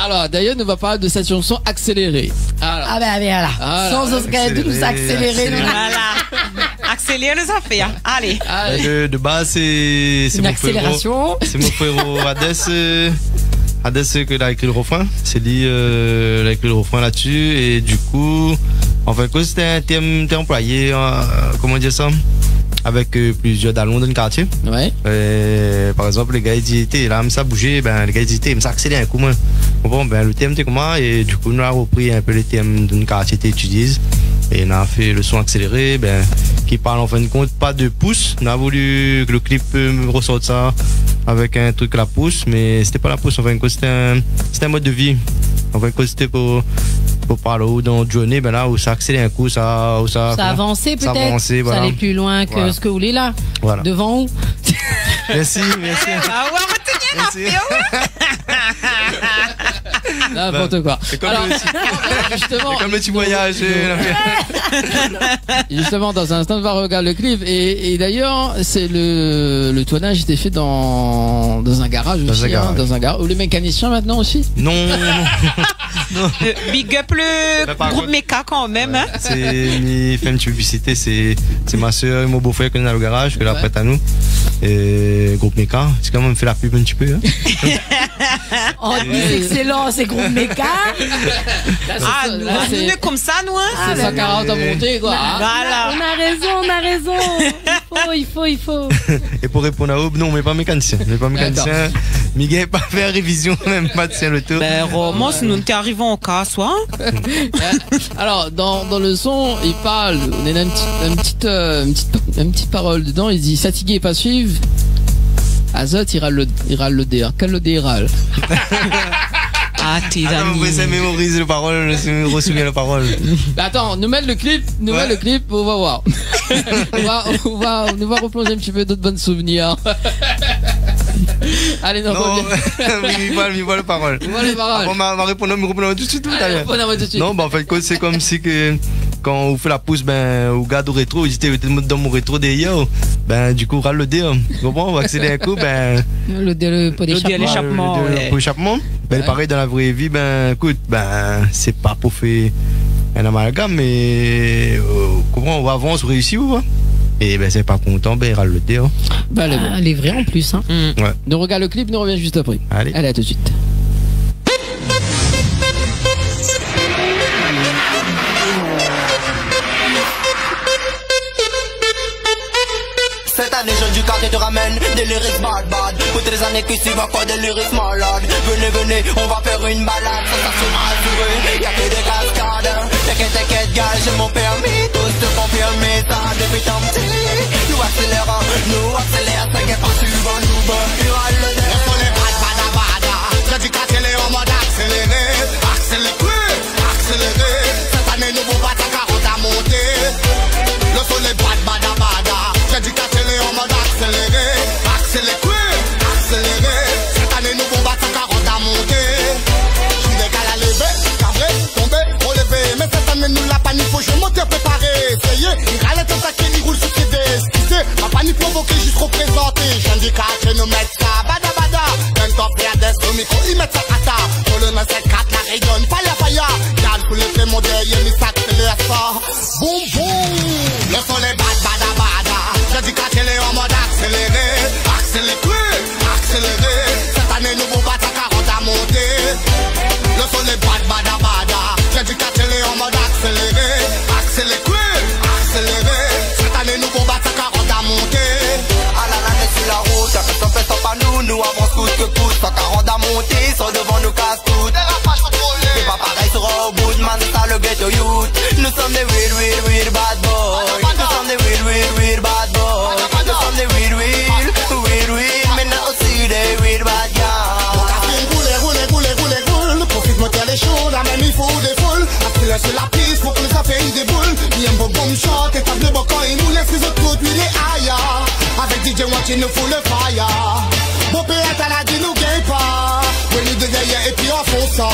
Alors, d'ailleurs, on va parler de cette chanson accélérée. Alors.
Ah ben voilà. Sans aucun doute, c'est accéléré.
Voilà. Accélérer les affaires. Allez.
De base, c'est
une accélération.
C'est mon frérot Hades qui a écrit le refrain. C'est lui qui a écrit le refrain là-dessus. Et du coup, en fait, c'était un thème employé, comment dire ça, avec plusieurs dallons dans le quartier.
Ouais.
Par exemple, les gars ils disaient, là, ça bougeait, les gars ils disaient, ça accélère un coup, moi. Bon, le thème était comment, et du coup, on a repris un peu les thèmes dans le quartier que tu utilises. Et on a fait le son accéléré, qui parle en fin de compte pas de pouce. On a voulu que le clip me ressorte ça avec un truc la pouce, mais c'était pas la pouce, en fin de compte, c'était un mode de vie. En fin de compte, c'était pour parler dans une journée, là, où ça accélère un coup, ça
avançait peut-être,
voilà.
Ça allait plus loin que ce que vous voulez là. Voilà. Devant où?
Merci.
Ah ouais, retenez
n'importe quoi.
C'est comme le petit voyage.
Justement, dans un instant, on va regarder le clip. Et d'ailleurs, c'est le tournage était fait dans un garage aussi. Dans un garage. Ou les mécaniciens maintenant aussi?
Non.
Big up le groupe Mecha quand même.
Ouais. Il fait une petite publicité. C'est ma soeur et mon beau-frère qui est dans le garage, que là prête à nous. Et groupe Mecha. C'est quand même fait la pub un petit peu. Hein.
Oh, c'est excellent, c'est groupe Mecha.
Nous, on est comme ça, nous.
C'est 140 à monter, quoi.
Voilà. On a raison. Il faut.
Et pour répondre à Aube, non, on n'est pas mécanicien. Miguel pas fait révision, même pas de le tour.
Ben, Roman, si nous t'es arrivé en cas, soit.
Alors, dans le son, il parle, on a une petite parole dedans, il dit fatigué et pas suivre. Azote, il râle le dé. Quel le dé il râle?
Ah, tes
Attends,
amis.
vous pouvez mémoriser les paroles, resouvenir les paroles.
Attends, nous mettre le clip, on va voir. on va replonger un petit peu d'autres bons souvenirs. Allez, non,
il voit les paroles.
Il voit les paroles.
On va répondre tout de suite. Non, bah en fait, c'est comme si que quand on fait la pousse, ben, au gars du rétro, il était dans mon rétro d'ailleurs, ben, du coup, râle le dé, tu comprends? On va accélérer un coup, ben.
Le pot d'échappement.
Le pot d'échappement. Ben, pareil, dans la vraie vie, ben, écoute, ben, c'est pas pour faire un amalgame, mais, comment, avant, on se réussit ou pas? Et ben, c'est pas content, ben, il râle le dé,
Ben,
elle est vraie en plus, hein.
Ouais.
Nous regarde le clip, nous revient juste après.
Allez,
à tout de suite.
Cette année, jeunes du quartier te ramène des lyrics bad. Pour les années qui suivent encore des lyrics malades. Venez, on va faire une balade. Sensation assurée, y'a que des cascades. T'inquiète, gars, j'ai mon permis. Tous te confirmer ça depuis tant petit. Nous accélère, t'inquiète pas, tu vas nous battre le dé. On est bad. Jeunes du quartier, les en mode accéléré. Accéléré. Cette année, nous vont battre à 40 à monter. Le son est bad. J'ai du quartier en mode accéléré. Cette année nous vont battre 40 à monter. J'suis des gars à lever, cabré, tomber, relever. Mais cette année nous la panique, faut que je monte préparé. Essayez, il râle ton taquet, il roule sur ses dés. Excusez, ma panique provoquée, juste représenté. J'ai du quartier nous mettre ça, bada. Un top et à des au micro, ils mettent ça kata. Pour le 974, la rayonne, faya. Garde pour les faits modèles, y'a mis ça, c'est ça. Boum. Le son est bad. J'ai du quartier en mode accéléré. Cette année nous vont battre à 40 à monter. Le son est bada. J'ai du quartier en mode accéléré. Cette année nous vont battre à 40 à monter. À l'année sur la route, personne fait stop à nous avance coûte que pousse. 40 à monter, sont devant nous casse tout. C'est pas pareil sur Roboot, man, c'est ça le ghetto youth. Nous sommes des real bad boys. Nous sommes des real bad boys. Nous sommes des real, maintenant aussi des real bad guys. Roule, profite monter les choses, la même il faut des foules. Accélère sur la piste, faut que les affaires des boules. Bien bon shot, et table bon quand il nous laisse les autres coups, lui les aïe. Avec DJ Watch, il nous fout le fire. Bon péret à la dit nous gagne pas. Oui, nous dégaillons et puis on fonce ça.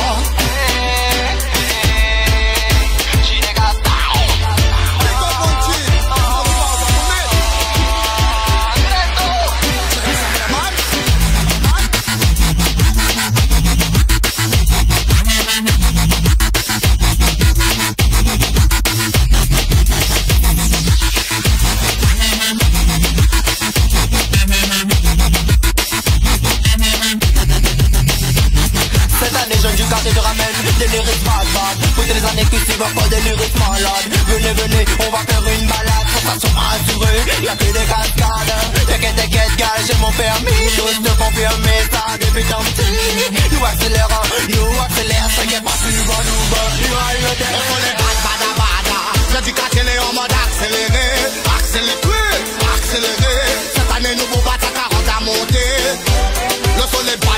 Te ramène des lyrics bad. Pour les années qui suivent encore des lyrics malades. Venez, on va faire une balade. Sensation assurée, y'a que des cascades. T'inquiète, gars, j'ai mon permis. Tous te confirmer ça depuis tant petit. Nous accélère, t'inquiète pas, tu vas nous battre. On est bad. J'ai du quartier en mode accéléré. Cette année nous vont battre à 40 à monter. Le son est bad.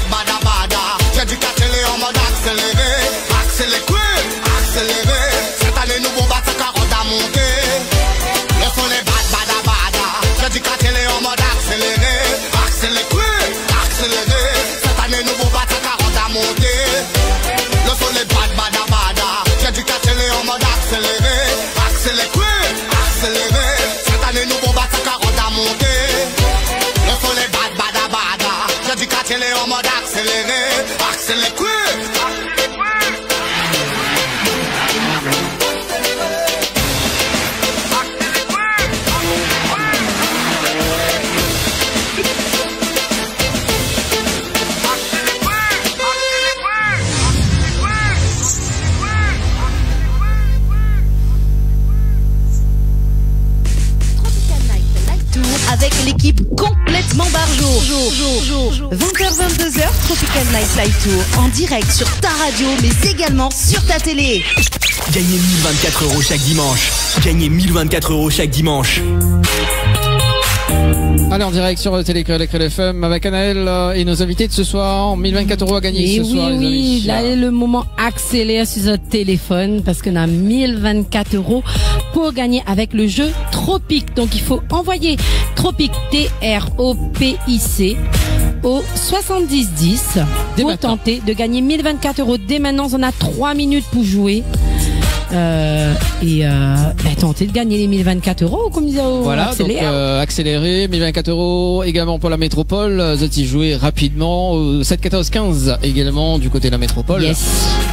J'ai du quartier en mode accéléré. Cette année nous vont battre à 40 à monter. Le son est bad. J'ai du quartier en mode accéléré. Cette année nous vont battre à 40 à monter. Le son est bad. J'ai du quartier en mode accéléré. Cette année nous vont
équipe complètement barjo. 20h-22h, Tropical Night Live Tour en direct sur ta radio, mais également sur ta télé.
Gagnez 1024 € chaque dimanche. Gagnez 1024 € chaque dimanche.
Allez, en direct sur Télécréole FM avec Anaël et nos invités de ce soir. 1024 € à gagner ce soir, les amis.
Oui, là est le moment accélère sur votre téléphone parce qu'on a 1024 € pour gagner avec le jeu Tropic. Donc il faut envoyer Tropic TROPIC au 7010 pour tenter de gagner 1024 € dès maintenant. On a 3 minutes pour jouer. Tenter de gagner les 1024 € comme disait
voilà,
accélère.
donc accéléré, 1024 € également pour la métropole. Vous allez jouer rapidement au 7 14 15 également du côté de la métropole.
Yes.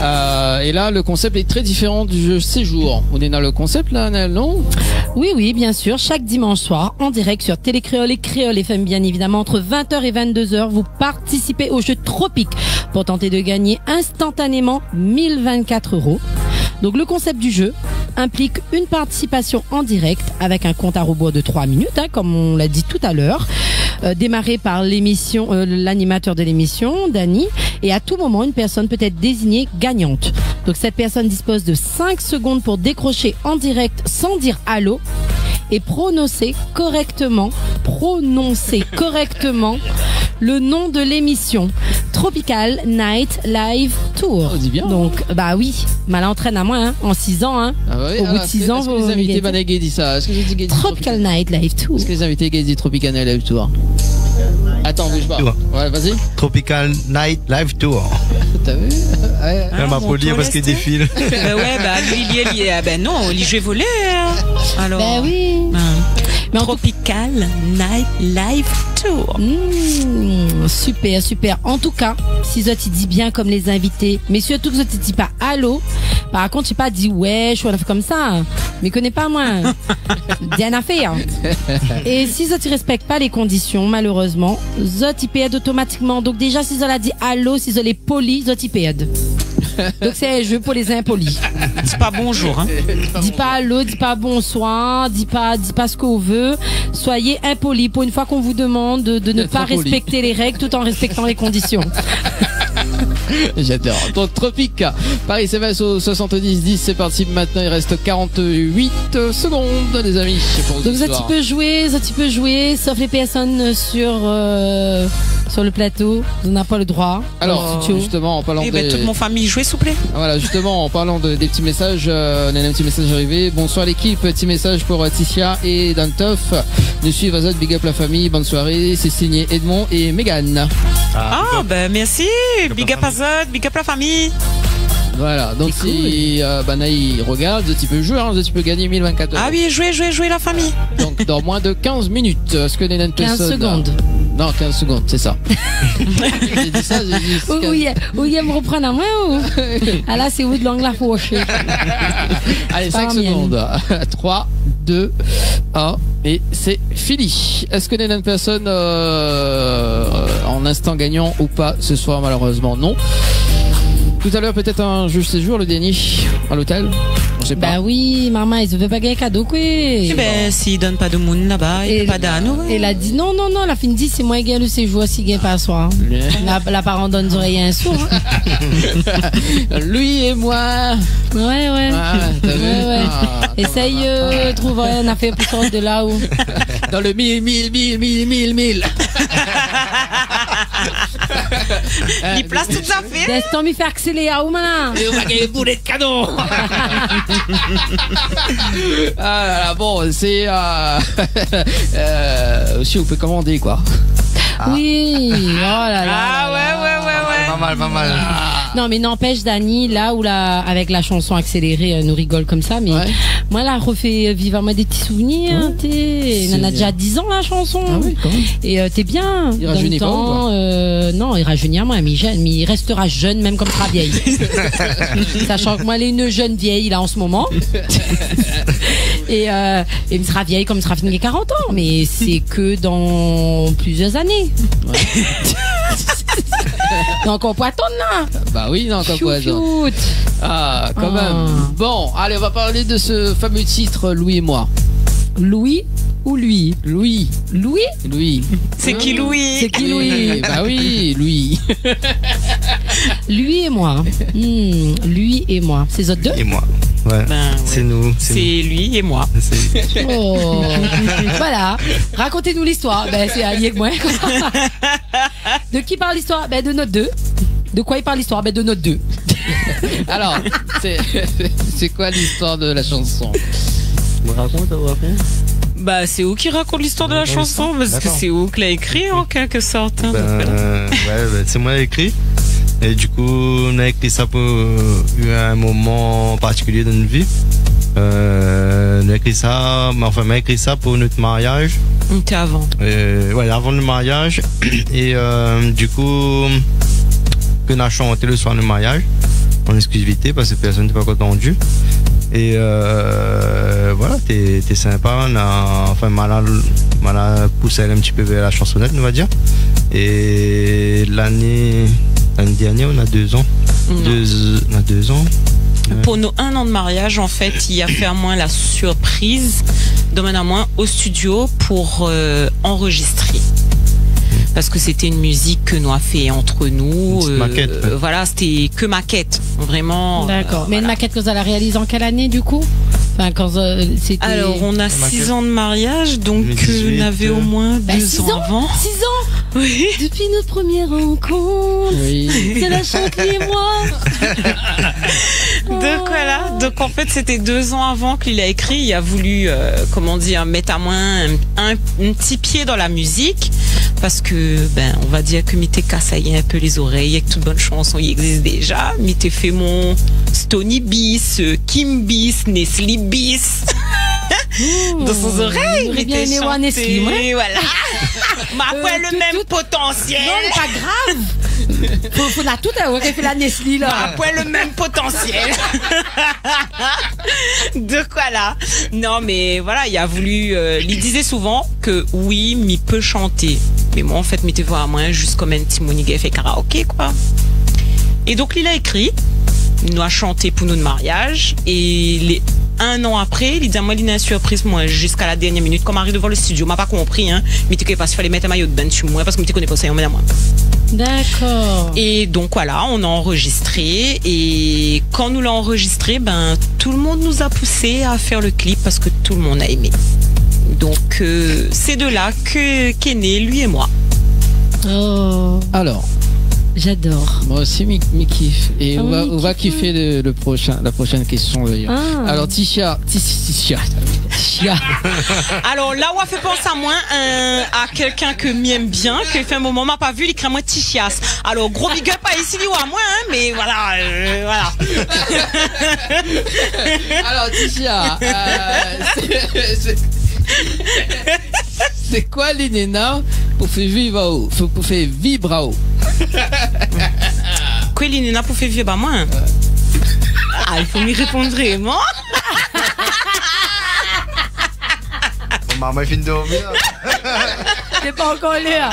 Et là le concept est très différent du jeu séjour. On est dans le concept là, non?
Oui, bien sûr. Chaque dimanche soir, en direct sur Télécréole et Créole FM, bien évidemment, entre 20h et 22h, vous participez au jeu Tropique pour tenter de gagner instantanément 1024 €. Donc le concept du jeu implique une participation en direct avec un compte à rebours de 3 minutes, comme on l'a dit tout à l'heure, démarré par l'émission, l'animateur de l'émission, Dany, et à tout moment une personne peut être désignée gagnante. Donc cette personne dispose de 5 secondes pour décrocher en direct sans dire allô et prononcer correctement le nom de l'émission. Tropical Night Live Tour.
On dit bien.
Donc, bah oui, mal entraîne à moi, en 6 ans,
Ah oui,
au bout de 6 ans,
est-ce que les invités Banagé dit ça? Est-ce que j'ai dit
Tropical Night Live Tour.
Est-ce que les invités disent Tropical Night Live Tour? Attends, bouge pas. Ouais, vas-y.
Tropical Night Live Tour.
T'as vu? Ouais.
Elle m'a poli parce qu'il défile.
Non, il joue volé. Alors.
Ben oui.
Mais Tropical Night Live Tour.
Super. En tout cas, si vous dit bien comme les invités, mais surtout que vous dit pas allô. Par contre, j'ai pas dit ouais, je suis comme ça. Mais connais pas moi. Bien à faire. Et si vous ne respectez pas les conditions, malheureusement, vous perdez automatiquement. Donc déjà, si vous a dit allô, si vous les poli, vous perdez. Donc c'est un jeu pour les impolis.
Dis pas bonjour, hein.
Dis pas allô, dis pas bonsoir, dis pas ce qu'on veut. Soyez impolis pour une fois qu'on vous demande de ne pas respecter les règles tout en respectant les conditions.
J'adore. Donc Tropique, Paris SMS au 70-10, c'est parti maintenant, il reste 48 secondes les amis.
Donc ça tu peux jouer, sauf les personnes sur le plateau, on n'a pas le droit.
Alors justement en parlant
toute mon famille jouer s'il vous plaît.
Voilà, justement en parlant des petits messages, on a un petit message arrivé. Bonsoir l'équipe, petit message pour Ticia et Dantoff. Nous suivons Azot, big up la famille, bonne soirée, c'est signé Edmond et Mégane.
Merci, big up Azot, big up la famille.
Voilà, donc si Banaï regarde, tu peux jouer, tu peux gagner 1024 €.
Ah oui, jouer la famille.
Donc dans moins de 15 minutes, est-ce que Nénan
15 secondes.
Non, 15 secondes, c'est ça. J'ai dit ça, j'ai dit
oui, me reprendre à moi ou ah là, c'est où de l'angle à faucher.
Allez, 5 secondes. 3, 2, 1, et c'est fini. Est-ce que Nénan personne en instant gagnant ou pas ce soir? Malheureusement, non. Tout à l'heure, peut-être un jeu séjour, le Denis, à l'hôtel. On sait pas.
Bah oui, maman, ils ne veulent pas gagner cadeau, quoi.
S'ils donnent pas de monde là-bas, il n'y a pas d'anneau.
Elle a dit non, la fin dit, c'est moi qui gagne le séjour, si gagne pas à soir. La parent donne oreilles un sourd.
Lui et moi.
Ouais.
T'as vu?
Ouais. Essaye, trouve un affaire pour sortir de là où.
Dans le 1000.
Il place tout ça fait.
Laisse-toi m'y faire accélérer à où maintenant?
Et on va gagner pour des cadeaux. Bon, c'est aussi on peut commander quoi.
Oui, oh là là.
Ouais.
Pas mal.
Non, mais n'empêche, Dany, là où avec la chanson accélérée, nous rigole comme ça, mais moi, là, refait vivre moi des petits souvenirs. Il en a déjà 10 ans, la chanson.
Ah oui, quand même.
Et t'es bien.
Il rajeunit pas ou quoi?
Non, il rajeunit moins, mais il restera jeune, même comme sera vieille. Sachant que moi, elle est une jeune vieille, là, en ce moment. Et il sera vieille comme il sera fini les 40 ans, mais c'est que dans plusieurs années. Ouais. Donc on poitonne là.
Bah oui, non, on poitonne. Ah, quand même. Bon, allez, on va parler de ce fameux titre, Louis et moi.
Louis ou lui?
Louis.
Louis?
C'est qui Louis?
C'est qui Louis?
Bah oui, Louis.
Lui et moi. Lui et moi. C'est autres deux?
Et moi. Ouais.
Ben, ouais.
C'est nous.
C'est lui et moi.
C'est-
Oh. Voilà. Racontez-nous l'histoire. Ben, c'est allié que moi. De qui parle l'histoire? Ben, de notre deux. De quoi il parle l'histoire? Ben, de notre deux.
Alors, c'est quoi l'histoire de la chanson?
Me raconte après.
Bah, c'est où qui raconte l'histoire de la chanson? Parce que
D'accord.
c'est où qui l'a écrit en quelque sorte. Hein, donc, voilà.
C'est moi qui ai écrit. Et du coup, on a écrit ça pour un moment particulier de notre vie. On a écrit ça, enfin, on a écrit ça pour notre mariage.
T'es avant.
Ouais, avant le mariage. Et du coup, qu'on a chanté le soir du mariage en exclusivité parce que personne n'était pas entendu. Et voilà, t'es sympa. On a poussé un petit peu vers la chansonnette, on va dire. Et l'année dernière, on a 2 ans.
Non.
On a 2 ans.
Pour nos 1 an de mariage, en fait, il a fait à moi la surprise d'emmener à moi au studio pour enregistrer. Parce que c'était une musique que nous a fait entre nous.
Une petite maquette, ouais.
Voilà, c'était que maquette. Vraiment.
D'accord. Mais une
voilà.
maquette que vous allez réaliser en quelle année, du coup? Enfin, quand c'était...
Alors, on a 6 ans de mariage, donc
2018,
on avait au moins 2
6
ans
ans
avant.
6 ans?
Oui.
Depuis notre première rencontre.
Oui.
C'est la chanteuse et moi.
Donc voilà, donc en fait c'était 2 ans avant qu'il a écrit, il a voulu, comment dire, mettre à moins un petit pied dans la musique, parce que, ben, on va dire que m'était cassaillé un peu les oreilles, et que toute bonne chanson y existe déjà, m'était fait mon Stony Bis, Kim Bis, Nestlé Bis. Dans ses oreilles,
J'aurais bien
m'était
aimé voir Nestlé, moi.
voilà. Ma foi, le même potentiel.
Non, mais pas grave. Faut la tout avoir fait la Nestlé, là.
Après le même potentiel. Donc voilà. Non mais voilà, il a voulu. Il disait souvent que oui, m'y peut chanter. Mais moi en fait, m'était voir à moi juste comme un petit moniguet fait karaoké quoi. Et donc il a écrit, il nous a chanté pour nous de mariage et 1 an après, il dit à moi, il a une surprise, moi, jusqu'à la dernière minute, comme arrive devant le studio, m'a pas compris, hein, mais tu sais pas, il fallait mettre un maillot de bain sur moi, parce que tu connais pas ça, on met à moi.
D'accord.
Et donc voilà, on a enregistré, et quand nous l'avons enregistré, ben, tout le monde nous a poussé à faire le clip, parce que tout le monde a aimé. Donc, c'est de là qu'est né lui et moi.
Oh,
Alors,
j'adore.
moi aussi, mi kiffe. Et
Ah
on
oui,
va
kiffe.
kiffer la prochaine question d'ailleurs.
Ah.
Alors, Tisha.
Alors là, on a fait penser à moi à quelqu'un que m'aime bien, que fait un moment m'a pas vu, il crée moi Tichias. Alors gros big up à ici ou à moi, hein, mais voilà, voilà.
Alors, Tisha, c'est quoi les nénas pour faire vivre pour faire vibrer?
Quoi les nénas pour faire vieux bah moi? Ah, il faut m'y répondre vraiment.
Maman, fin de dormir.
C'est pas encore là.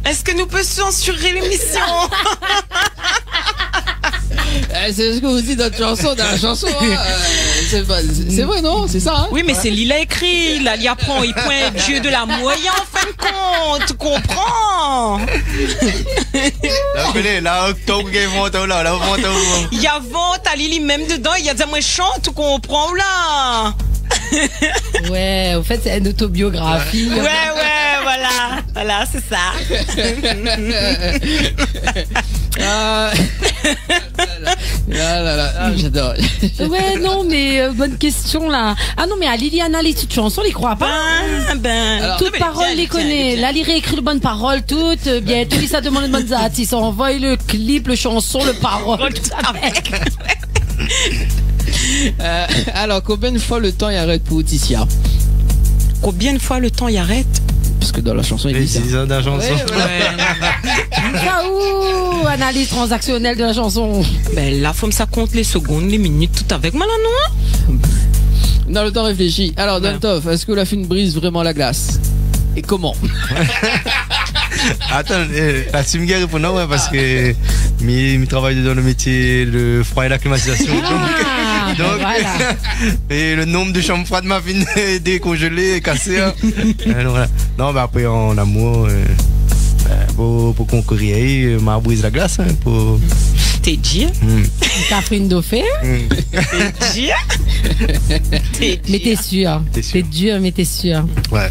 Est-ce que nous pouvons censurer l'émission?
C'est ce que vous dites dans la chanson. Hein. C'est vrai, non? C'est ça, hein?
Oui, mais c'est Lila écrit. Là, il apprend, il pointe Dieu de la moyenne en fin de compte. Tu comprends?
Là, octobre, il y a là,
Il y a vente à Lili même dedans. Il y a des moins chant, tu comprends là?
Ouais, au fait, c'est une autobiographie.
Ouais, voilà. Voilà, c'est ça.
J'adore.
Ouais, non, mais bonne question là. Ah non, mais à Liliana, les petites chansons, les croit pas.
Alors,
Toutes paroles, les connaît. Là, il réécrit le bonne parole, toutes. Bien, tout ça demande de bonnes artistes. On envoie le clip, le chanson, le parole. Tout avec.
Alors, combien de fois le temps il arrête pour Tissia?
Combien de fois le temps y arrête?
Parce que dans la chanson, il dit ça.
6 ans de la chanson.
Ça où analyse transactionnelle de la chanson.
Ben là, faut me ça compte les secondes, les minutes, tout avec moi là, non?
Dans le temps réfléchi. Alors, Dantov, est-ce que la fine brise vraiment la glace? Et comment?
Attends, la Simga répond non, ouais, parce que je travaille dans le métier de froid et la climatisation.
Ah,
Donc,
voilà.
et le nombre de chambres froides m'a fini décongelé et cassé. Hein. Donc, voilà. Non, mais après, en amour, pour concourir, m'a brisé la glace. Hein, pour...
T'es dit?
Catherine Dauphin.
T'es dit?
Mais t'es sûr. T'es dur, mais t'es sûr.
Ouais.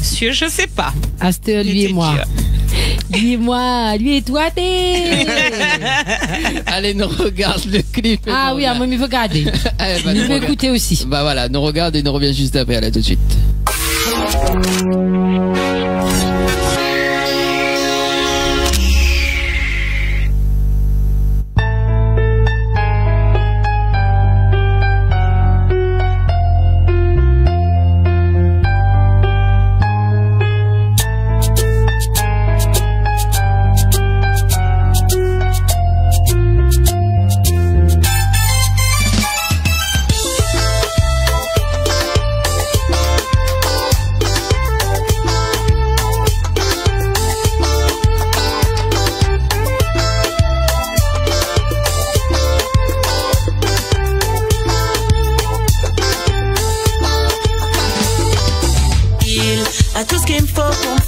Sûr, je sais pas.
Asteur, lui et moi. Lui et moi, lui et toi, t'es.
Allez, nous regarde le clip.
Ah oui, moi, il faut regarder. Il faut écouter aussi.
Bah voilà, nous regarde et nous revient juste après. Allez, tout de suite.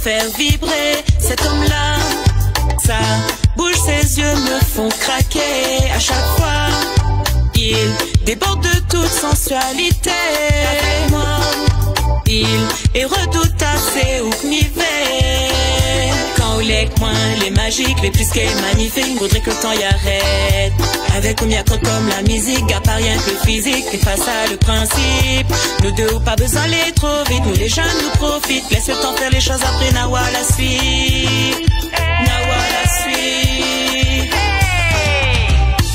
Faire vibrer cet homme-là, ça bouge, ses yeux me font craquer à chaque fois. Il déborde de toute sensualité. Avec moi, il est redoutable, c'est où quand il est avec moi, les magiques, les plus qu'est magnifique, faudrait que le temps y arrête. Avec ou comme la musique, gars pas rien que le physique, t'es face à le principe. Nous deux ou pas besoin d'aller trop vite, nous les jeunes nous profitent. Laisse le temps faire les choses après Nawa la suite. Nawa la suite.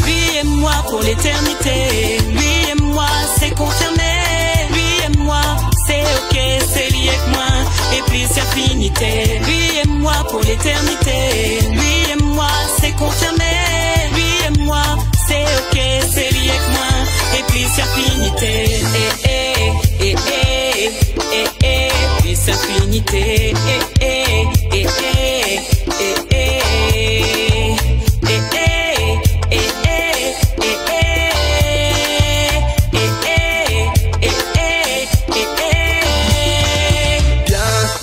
Lui et moi pour l'éternité, lui et moi c'est confirmé. Lui et moi c'est ok, c'est lié avec moi. Et puis c'est affinité. Lui et moi pour l'éternité, lui et moi c'est confirmé. Lui et moi c'est ok, c'est lié avec moi. Et puis c'est affinité. Puis c'est affinité.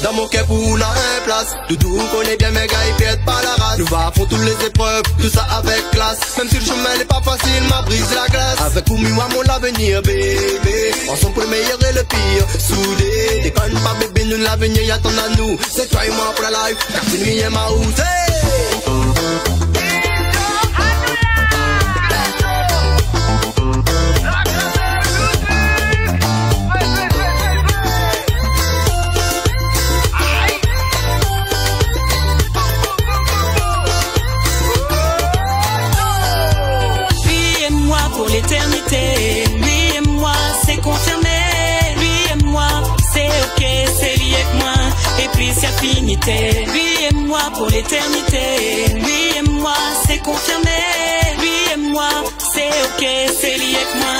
Dans mon cœur pour la un place. Doudou connaît bien mes gars, ils perdent pas la race. Nous va font toutes les épreuves, tout ça avec classe. Même si le chemin n'est pas facile, m'a brise la glace. Avec Oumiwa mon avenir, bébé. Ensemble pour le meilleur et le pire. Soudés, déconne pas bébé, nous l'avenir y attend à nous. C'est toi et moi pour la life, car c'est lui et ma house.
Pour l'éternité, lui et moi c'est confirmé. Lui et moi c'est ok, c'est lié avec moi. Et puis c'est affinité. Lui et moi pour l'éternité. Lui et moi c'est confirmé. Lui et moi c'est ok, c'est lié avec moi.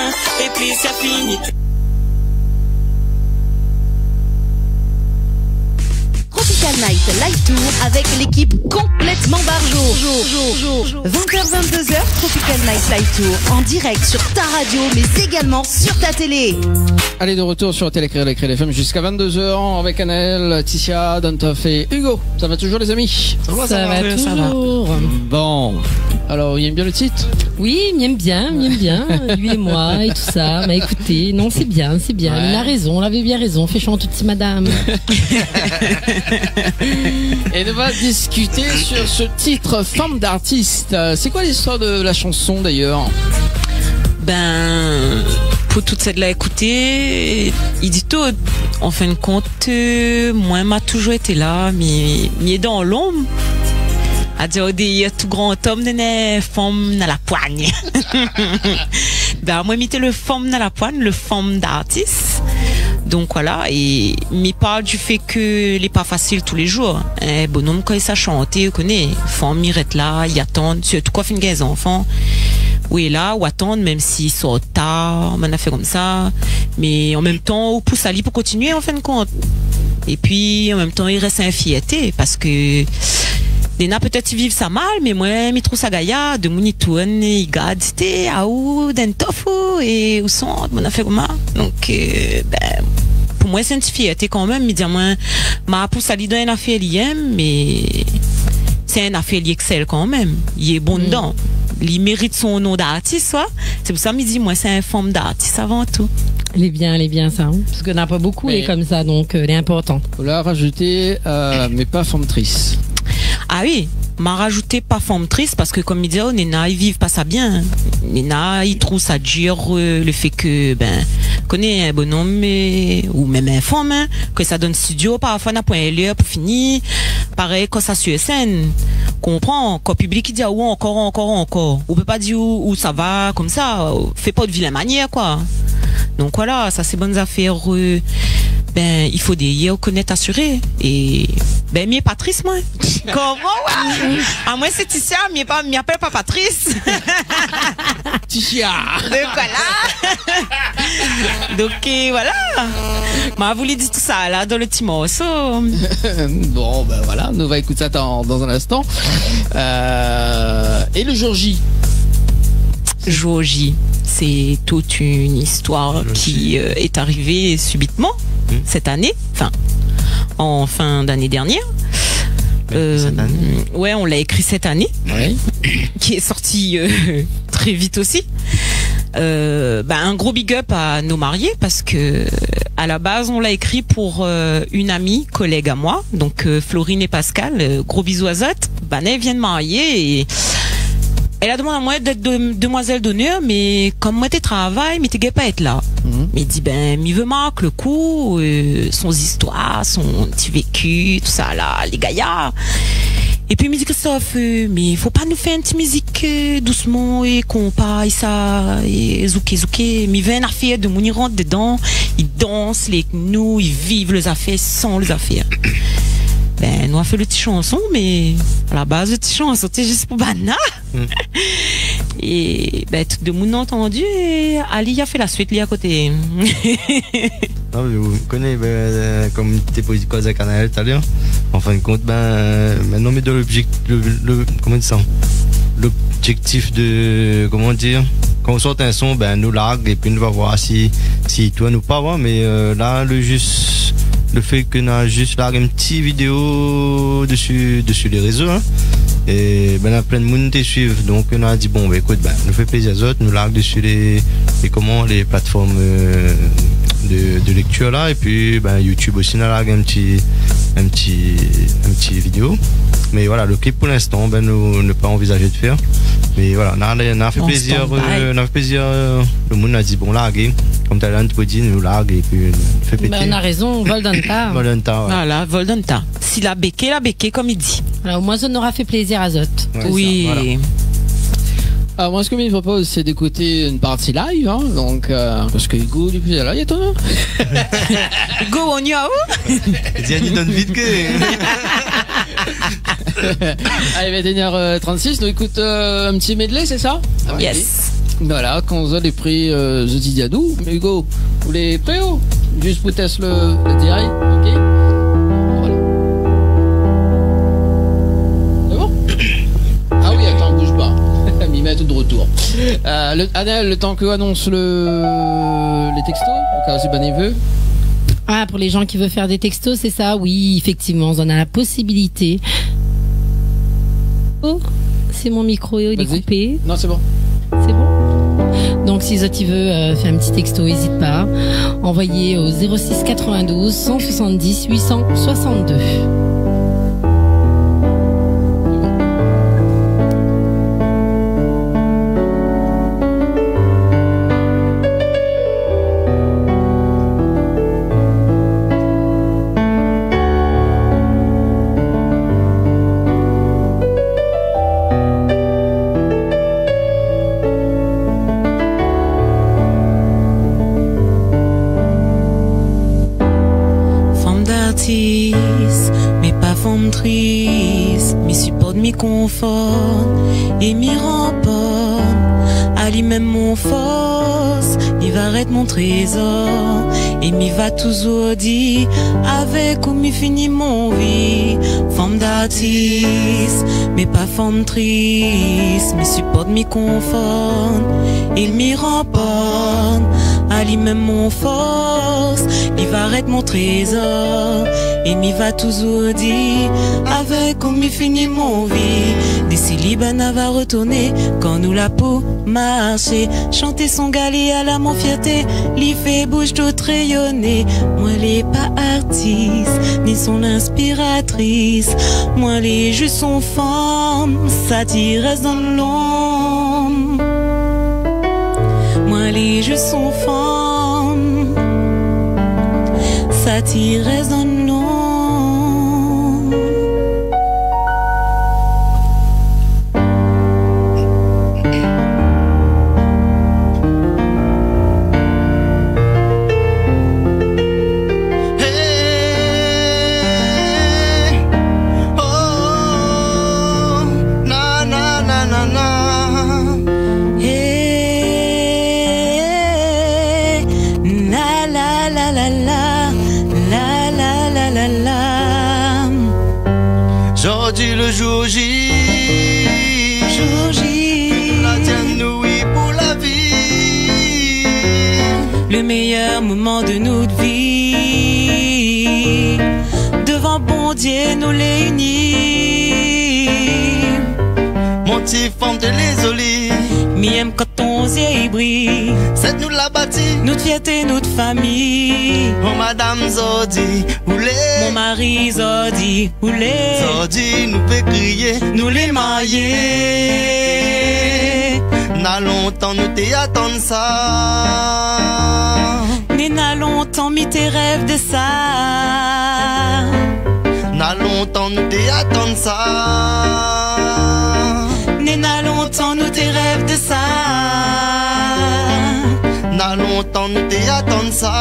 Et puis c'est affinité.
Tropical Night Live Tour avec l'équipe complètement barjo. 20h-22h, Tropical Night Live Tour en direct sur ta radio mais également sur ta télé.
Allez, de retour sur Télécré FM jusqu'à 22h avec Annelle, Ticia, Dantoff et Hugo. Ça va toujours les amis?
Ça va toujours.
Bon, alors il aime bien le titre?
Oui, il m'aime bien, lui et moi et tout ça. Bah écoutez, non c'est bien.
Ouais.
Il a raison, on avait bien raison, fait chanter toute madame.
Et on va discuter sur ce titre Femme d'artiste. C'est quoi l'histoire de la chanson d'ailleurs?
Ben, pour toute cette là écouter, il dit tout, en fin de compte, moi m'a toujours été là, mais dans l'ombre. À dire, il y a tout grand homme de femme dans la poigne. Ben, moi, j'étais le femme dans la poigne, le femme d'artiste. Donc voilà, et mais parle du fait que n'est pas facile tous les jours. Bonhomme quand il s'est chanté, vous connaissez, femme mirette là, il attend, surtout quoi fin des enfants. Oui là, ou attendre même s'ils sortent tard, on a fait comme ça. Mais en même temps, on pousse à lui pour continuer en fin de compte. Et puis en même temps, il reste infiété parce que Dena peut-être ils vivent ça mal, mais moi, mi trouve ça gaïa, de mon itoun, ils gardent, c'était, à où, d'un tofu, et où sont, mon affaire comment. Donc, ben, pour moi, c'est une fierté quand même, me dire, moi, ma pousse à l'idée d'un affaire mais c'est un affaire excelle quand même. Il est bon dedans. Il mérite son nom d'artiste, soit. C'est pour ça, me dit, moi, c'est un forme d'artiste avant tout.
Elle est bien, ça. Hein. Parce qu'on n'a pas beaucoup, elle est comme ça, donc elle est importante.
Faut la rajouter, mais pas formatrice.
Ah oui, m'a rajouté pas formatrice parce que comme il dit, Nena, ils vivent pas ça bien. Nena, ils trouvent ça dur, le fait que, ben, connaît un bonhomme, ou même un femme, hein, que ça donne studio, parfois n'a point l'heure pour finir. Pareil, quand ça sur scène, comprend, quand le public il dit, ah, encore. On peut pas dire où ça va, comme ça, fait pas de vilaine manière, quoi. Donc voilà, ça c'est bonnes affaires. Ben, il faut des yeux connaître assurés. Et, ben, mieux Patrice, moi. Comment, ouais? Ah, moi, c'est Ticia, m'y appelle pas Patrice.
Ticia.
Donc, voilà. Donc, voilà. M'a voulu dire tout ça, là, dans le petit morceau.
Bon, ben voilà, nous va écouter ça dans un instant. Et le jour J?
Jour J, c'est toute une histoire qui est arrivée subitement cette année, enfin en fin d'année dernière. Ouais, on l'a écrit cette année, qui est sorti très vite aussi. Un gros big up à nos mariés parce que à la base on l'a écrit pour une amie, collègue à moi, donc Florine et Pascal. Gros bisous à Zot. Elle vient de marier et elle a demandé à moi d'être demoiselle d'honneur, mais comme moi t'es travail, mais t'es pas être là. Mais il dit m'y veut marque le coup, son histoire, son petit vécu, tout ça là, les gaillards. Et puis il me dit Christophe, mais faut pas nous faire une petite musique doucement et qu'on paille ça et zouké. Mais il veut une affaire de mon y rentre dedans, ils dansent les nous, ils vivent les affaires sans les affaires. Ben, nous a fait le petit chanson, mais à la base, le petit chanson, c'était juste pour Bana. Et, ben, tout le monde a entendu et Ali a fait la suite, lui, à côté.
Non, mais vous connaissez, comme t'es posé cause à Canal tout à l'heure. En fin de compte, maintenant, mais de comment dire ça? L'objectif de, comment dire? Quand on sort un son, nous largue et puis on va voir si toi nous pas voir, mais là, le fait qu'on a juste largué une petite vidéo dessus les réseaux, hein, et il y a plein de monde qui suivent, donc on a dit bon écoute, nous fait plaisir aux autres, nous largue dessus les plateformes de lecture là, et puis YouTube aussi nous a largué un petit vidéo. Mais voilà, le clip pour l'instant, nous ne pas envisagé de faire. Mais voilà, on a fait plaisir, le monde a dit bon larguer, comme t'as dit, nous largue et puis on fait péter.
On a raison, Voldanta.
Volonta, ouais.
Voilà, Voldanta. Si la béquée, comme il dit.
Alors, au moins, ça nous aura fait plaisir à Zot.
Ouais,
oui.
Ça, voilà. Alors moi ce que je propose c'est d'écouter une partie live, hein, donc parce que Hugo depuis là il y a toi.
Hugo on y a où?
Il donne vite que.
Allez 21h36, nous écoute un petit medley, c'est ça?
Yes.
Voilà, quand on a les prix The Diadou, Hugo, vous les prêts? Juste pour tester le direct, ok? Voilà. C'est bon? Ah oui, attends, bouge pas. Il met tout de retour. Adèle, le temps que annonce les textos, au cas où c'est pas veut.
Ah, pour les gens qui veulent faire des textos, c'est ça? Oui, effectivement, on a la possibilité. Oh, c'est mon micro, il est coupé.
Non, c'est bon.
C'est bon? Donc, si Zoti veut faire un petit texto, n'hésite pas. Envoyez au 06 92 170 862.
Mais pas forme triste, mais supporte, mi confort et mi remporte. Ali même mon force, il va être mon trésor et mi va toujours dire avec ou mi finit mon vie. Forme d'artiste artiste, mais pas forme triste, mais supporte, m'y conforte, il m'y remporte, à lui-même mon force, il va arrêter mon trésor, et m'y va toujours dire, avec comme il finit mon vie, d'ici Liban va retourner, quand nous la peau marcher, chanter son galet à la mon fierté, l'y fait bouge tout rayonner, moi les pas artiste, ni son inspiratrice, moi les juste son femme, ça reste dans l'ombre, moi les juste son femme, ça reste dans l'ombre.
Aujourd'hui le jour J, la tienne nourrit pour la vie,
le meilleur moment de notre vie, devant bon Dieu nous les unis,
mon petit femme de l'isolé,
m'aime quand ton yeux brille,
c'est nous la bâti,
notre fierté, notre famille,
oh madame Zodi, oulé,
mon mari Zodi, oulé,
Zodi nous fait crier,
nous les marier,
n'a longtemps nous t'y attendre ça,
n'a longtemps mis tes rêves de ça,
n'a longtemps nous t'y attendre ça,
n'a longtemps nous tes rêves de ça,
n'a longtemps nous t'y attendre ça,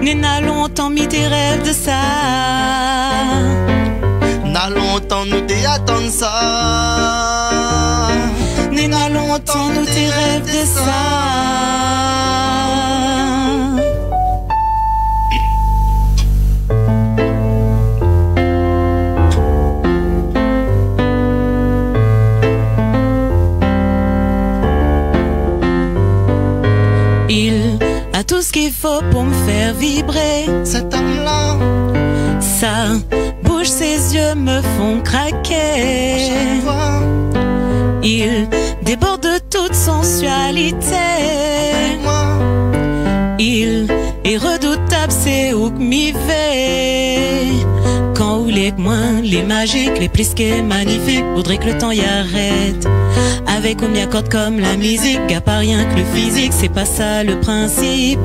n'a longtemps mis tes rêves de ça,
n'a longtemps nous t'y attendre ça,
n'a longtemps nous tes rêves de ça. Il a tout ce qu'il faut pour me faire vibrer.
Cet homme-là,
sa bouche, ses yeux me font craquer. Il déborde de toute sensualité. Il est redoutable, c'est où que m'y fait. Quand où les moins, les magiques, les plus qu'est magnifique. Faudrait que le temps y arrête. Avec ou m'y accorde comme la musique, y'a pas rien que le physique, c'est pas ça le principe.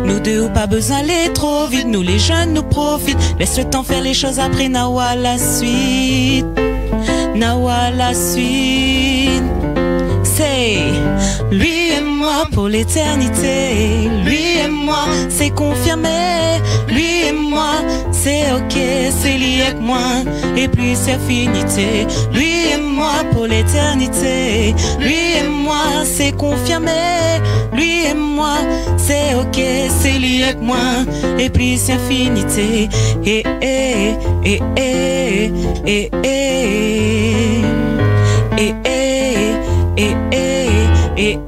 Nous deux ou pas besoin d'aller trop vite, nous les jeunes nous profitent. Laisse le temps faire les choses après, nawa la suite. Nawa la suite. C'est lui et moi pour l'éternité. Lui et moi, c'est confirmé. Lui et moi, c'est ok, c'est lié avec moi. Et puis c'est affinité. Lui et moi pour l'éternité. Lui et moi, c'est confirmé. Lui et moi, c'est ok, c'est lié avec moi. Et puis c'est affinité. Et et et et et et et et et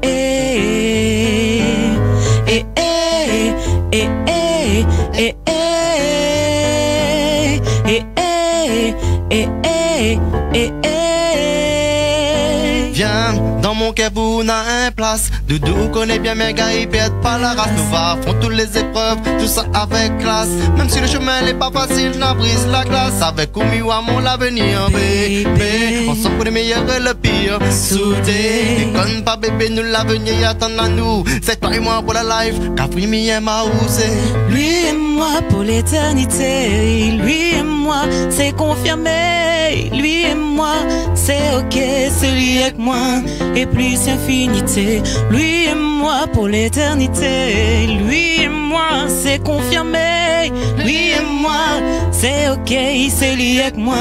viens dans mon cœur, on a un place. Doudou connaît bien mes gars, ils perdent pas la race. Nous va affronter toutes les épreuves, tout ça avec classe. Même si le chemin n'est pas facile, n'a brise la glace. Avec Oumiwa, mon l'avenir, bébé. Ensemble pour le meilleur et le pire. Soudé, déconne pas bébé, nous l'avenir attend à nous. C'est toi et moi pour la life, Capri mien m'a ousé.
Lui et moi pour l'éternité. Lui et moi, c'est confirmé. Lui et moi, c'est ok, c'est lui avec moi. Et plus infinité. Lui et moi pour l'éternité. Lui et moi, c'est confirmé. Lui et moi, c'est ok, c'est lui avec moi.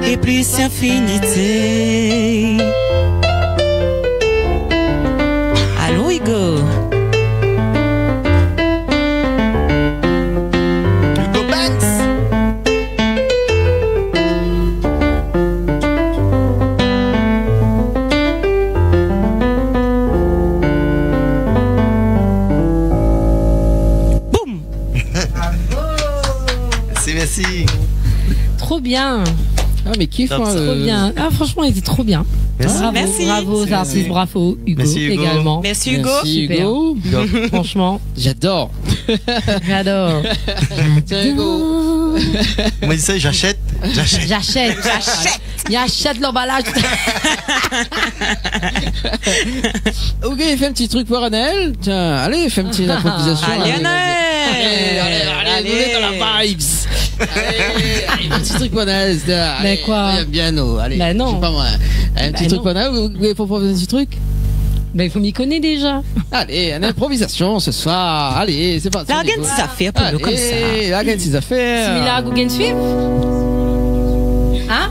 Et plus infinité. Allons, Hugo.
Hugo Banks. Merci.
Trop bien.
Ah, mais kiff,
Top,
moi.
Trop bien. Ah, franchement, il était trop bien.
Merci.
Bravo,
Merci.
bravo, Zarcis, bravo, Hugo,
Merci, Hugo.
également.
Merci Hugo.
Merci,
Super.
Hugo.
Franchement,
J'adore.
j'adore.
Tiens, Hugo.
On m'a dit ça, j'achète.
J'achète. J'achète l'emballage.
Ok, fais un petit truc pour Annelle. Tiens, allez, fais une petite improvisation.
Allez,
Allez,
Annelle.
vous êtes dans la vibes. Allez, un petit truc pour Annelle.
Mais quoi?
J'aime bien nous. Allez,
Bah non.
je sais pas moi. Un petit truc
non.
pour Annelle. Vous voulez proposer un petit truc?
Ben, il faut m'y connaître déjà.
Allez, une improvisation ce soir. Allez, c'est parti.
La regarde
Nico.
ses affaires pour nous comme ça.
Allez, la regarde ses affaires.
Similaire à Google Suivre. Hein?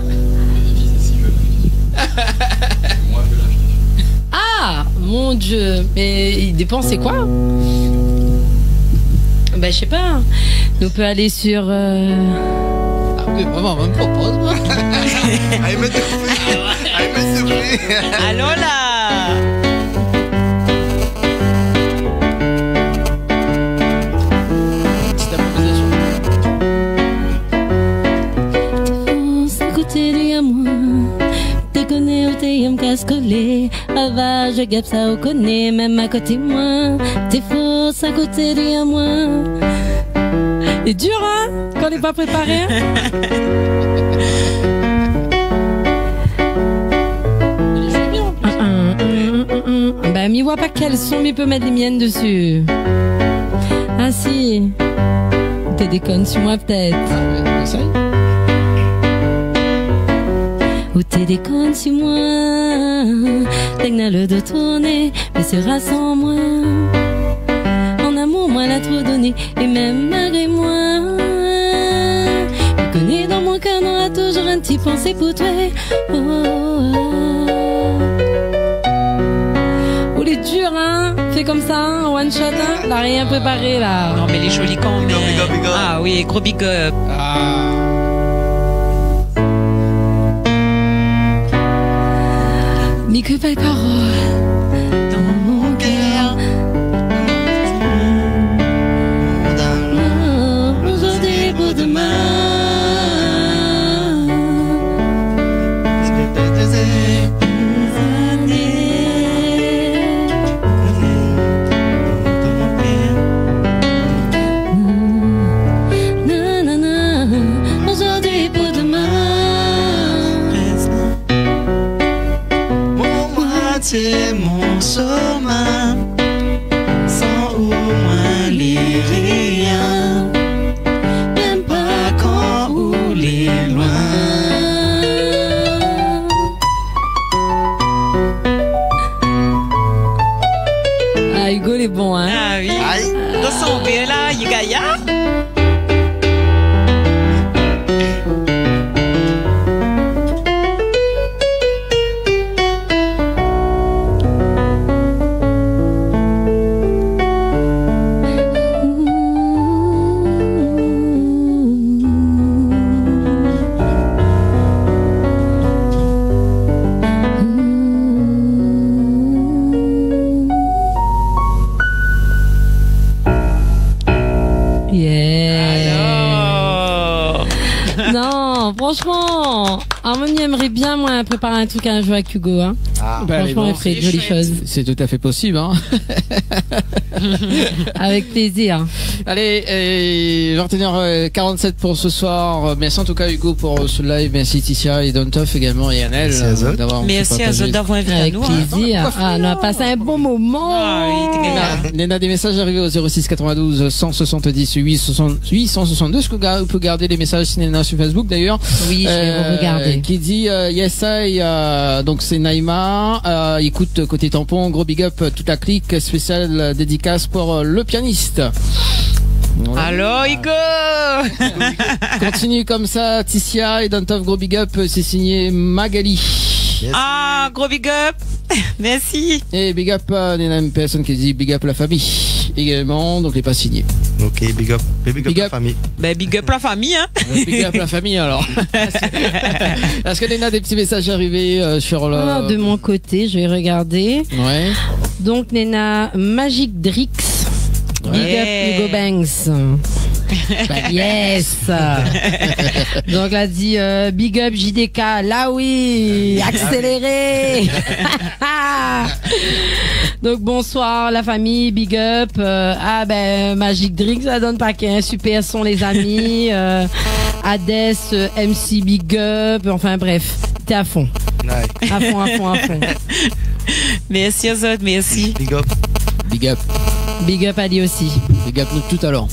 Ah, mon Dieu. Mais il dépend, c'est quoi? Ben, je sais pas. On peut aller sur...
Ah, oui, vraiment, on me propose. moi.
Allez, me souffler. Allez, me souffler.
Allô là.
Petite improvisation.
à côté de moi. Te connais ou t'es un casse-collé. Ava, je gape ça au connaît, même à côté de moi. T'es fausse à côté de moi. C'est dur, hein, quand on n'est pas préparé. Ben, m'y voit pas quel son, mais peut mettre les miennes dessus. Ah si. T'es déconne sur moi peut-être.
Essaye.
Ou t'es déconne sur moi. T'es que le dos tourné, mais sera sans moi. En amour, moi, l'a trop donné, et même malgré moi. Je connais dans mon cœur, on a toujours un petit pensée pour toi. Oh, oh, oh. Oh, les durs, hein. Fais comme ça, hein, one shot, hein. L'a rien préparé, là.
Non mais les jolis quand même.
Big up, big up.
Ah oui, gros big up.
Mais que belles paroles dans mon cœur. Aujourd'hui pour demain. Nanana, aujourd'hui pour demain.
C'est mon sommeil, sans au moins les rien, même pas quand ou les loin.
Ah, Hugo, il est bon, hein.
Ah oui. Dans son verre là, Yugaya.
Non, franchement, Harmonie aimerait bien, moi, préparer un truc à un jeu avec Hugo, hein. Franchement, elle ferait de jolies choses.
C'est tout à fait possible, hein.
Avec plaisir.
Allez, 21h47 pour ce soir. Merci en tout cas Hugo pour ce live. Merci Ticia et Dontoff également et Annelle.
Merci à eux.
Merci à eux d'avoir invité à
Avec
nous. hein.
plaisir. Ah, on a passé un bon moment.
Ah oui, t'es gagné.
Léna, des messages arrivés au 06 92 170 862. Est-ce que vous pouvez garder les messages Néna sur Facebook d'ailleurs?
Oui, je vais regarder.
Qui dit yes I, donc c'est Naïma. Écoute côté tampon, gros big up toute la clique spéciale dédicace pour le pianiste. Voilà.
Allô Hugo.
Continue comme ça, Ticia et Dontoff, gros big up, c'est signé Magali.
Ah, gros big up. Merci.
Et big up, il y a une personne qui dit big up la famille également, donc il n'est pas signé.
Ok, big up. Big up la famille.
Ben, big up la famille, hein.
Big up la famille alors. Est-ce que Léna a des petits messages arrivés sur le...
Ah, de mon côté, je vais regarder.
Ouais.
Donc, Néna, Magic Drix. Big up Hugo Banks. Yes. Donc là dit big up JDK, là oui, accéléré. Donc bonsoir la famille, big up. Magic Drink, ça donne pas qu'un super son les amis. Hades, MC big up, enfin bref, t'es à fond.
Nice.
À fond.
Merci aux autres, merci.
Big up.
Big up.
Big up à lui aussi.
Big up nous tout alors.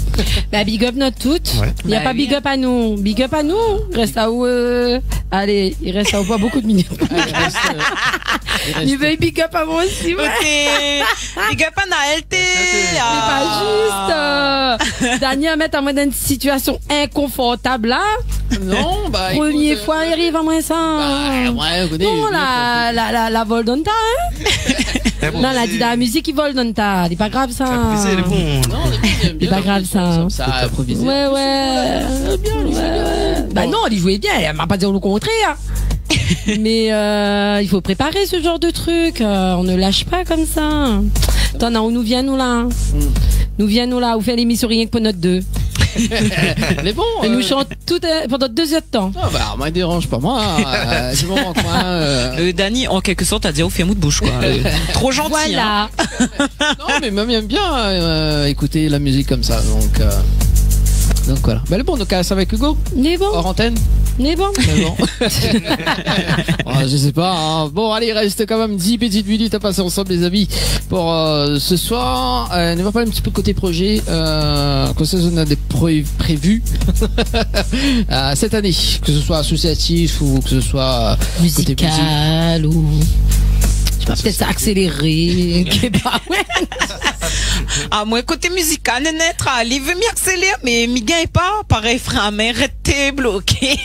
Bah big up notre toutes.
Ouais.
Il y a pas big up à nous. Big up à nous. Reste à où allez, il reste à où pas beaucoup de minutes. Il veut big up à moi aussi. Ouais.
Ok. Big up à Naëlte.
C'est pas juste. Daniel mettre en mode une situation inconfortable là.
Non, bah.
Première fois, il arrive à moi ça.
Bah, ouais, vous connaissez.
Non, la vol d'un tas, hein. Non, la dit la musique, il vole d'un tas. C'est pas grave ça.
Improviser, il est bon.
Non,
C'est pas grave ça.
Ça a improvisé.
Ouais. Bah non, il jouait bien. Elle m'a pas dit le contraire. Mais il faut préparer ce genre de truc. On ne lâche pas comme ça. Attends, non, nous vient nous là. Nous vient nous là. Vous faites l'émission rien que pour notre deux.
Mais bon.
Et nous chante tout pendant 2 heures de temps.
Ah bah, moi, dérange pas moi. Du moment que moi.
Dani, en quelque sorte, a dit au fait mou de bouche, quoi. Trop gentil.
Voilà.
Hein.
Non, mais même j'aime bien écouter la musique comme ça. Donc voilà. Ben bon, donc ça va avec Hugo.
Mais bon.
Hors antenne.
Mais bon.
Je sais pas. Hein. Bon, allez, il reste quand même 10 petites minutes à passer ensemble, les amis, pour ce soir. On va parler un petit peu côté projet. Comme ça, on a des prévus cette année, que ce soit associatif ou que ce soit
musical ou. Peut-être ça accélérer.
Ah, moi, côté musical, net, il veut m'accélérer, mais mi gagne pas. Pareil, frère, mais arrêtez, bloqué.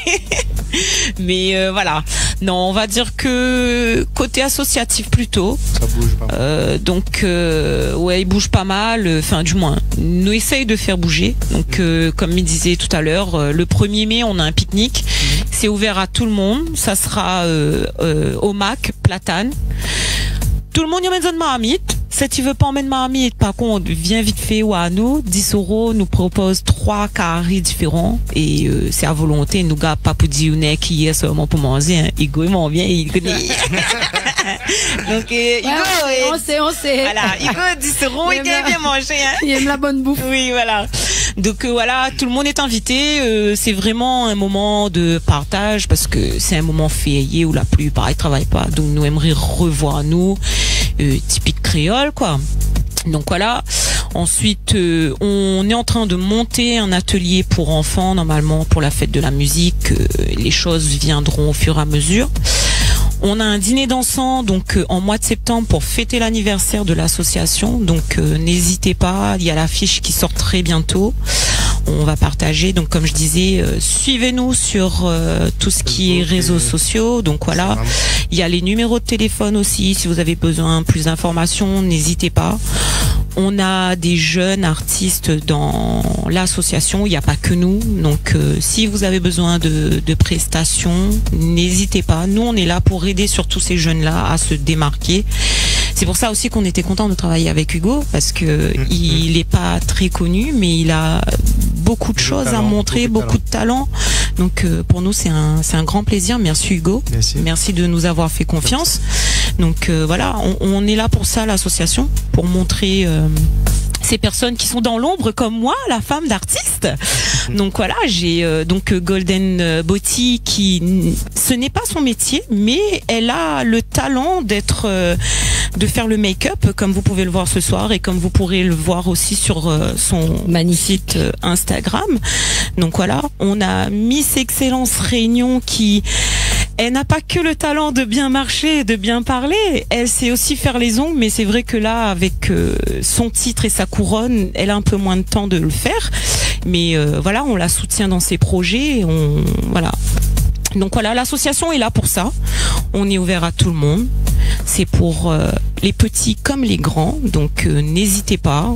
Mais voilà. Non, on va dire que côté associatif plutôt.
Ça bouge pas mal.
Donc, ouais, il bouge pas mal. Enfin, du moins, nous essaye de faire bouger. Donc, comme il disait tout à l'heure, le 1er mai, on a un pique-nique. C'est ouvert à tout le monde. Ça sera au MAC, Platane. Tout le monde y emmène une marmite. Si tu veux pas emmener marmite, par contre, viens vite fait ou à nous. 10 € nous propose 3 carrés différents. Et c'est à volonté. Nous gars pas pour dire qui est seulement pour manger. Hein. Hugo, il m'en vient, il connaît. Donc, Hugo,
on sait.
Voilà, Hugo, 10 €, il aime bien manger. Hein.
Il aime la bonne bouffe.
Oui, voilà. Donc voilà, tout le monde est invité. C'est vraiment un moment de partage parce que c'est un moment férié où la plupart ils travaillent pas. Donc nous aimerions revoir nous, typique créole quoi. Donc voilà. Ensuite, on est en train de monter un atelier pour enfants normalement pour la fête de la musique. Les choses viendront au fur et à mesure. On a un dîner dansant donc en mois de septembre pour fêter l'anniversaire de l'association. Donc n'hésitez pas, il y a l'affiche qui sort très bientôt. On va partager. Donc comme je disais, suivez-nous sur tout ce qui est réseaux sociaux. Donc voilà, il y a les numéros de téléphone aussi. Si vous avez besoin de plus d'informations, n'hésitez pas. On a des jeunes artistes dans l'association, il n'y a pas que nous. Donc si vous avez besoin de prestations, n'hésitez pas. Nous, on est là pour aider surtout ces jeunes-là à se démarquer. C'est pour ça aussi qu'on était content de travailler avec Hugo, parce que il est pas très connu, mais il a beaucoup de choses à montrer, beaucoup de talent. Donc pour nous, c'est un grand plaisir. Merci Hugo. Merci de nous avoir fait confiance. Donc voilà, on est là pour ça, l'association, pour montrer ces personnes qui sont dans l'ombre comme moi, la femme d'artiste. Donc voilà, j'ai donc Golden Botti qui ce n'est pas son métier, mais elle a le talent de faire le make-up comme vous pouvez le voir ce soir et comme vous pourrez le voir aussi sur son site Instagram. Donc voilà, on a Miss Excellence Réunion qui elle n'a pas que le talent de bien marcher, de bien parler. Elle sait aussi faire les ongles, mais c'est vrai que là, avec son titre et sa couronne, elle a un peu moins de temps de le faire. Mais voilà, on la soutient dans ses projets. Voilà. Donc voilà, l'association est là pour ça. On est ouvert à tout le monde. C'est pour les petits comme les grands. Donc n'hésitez pas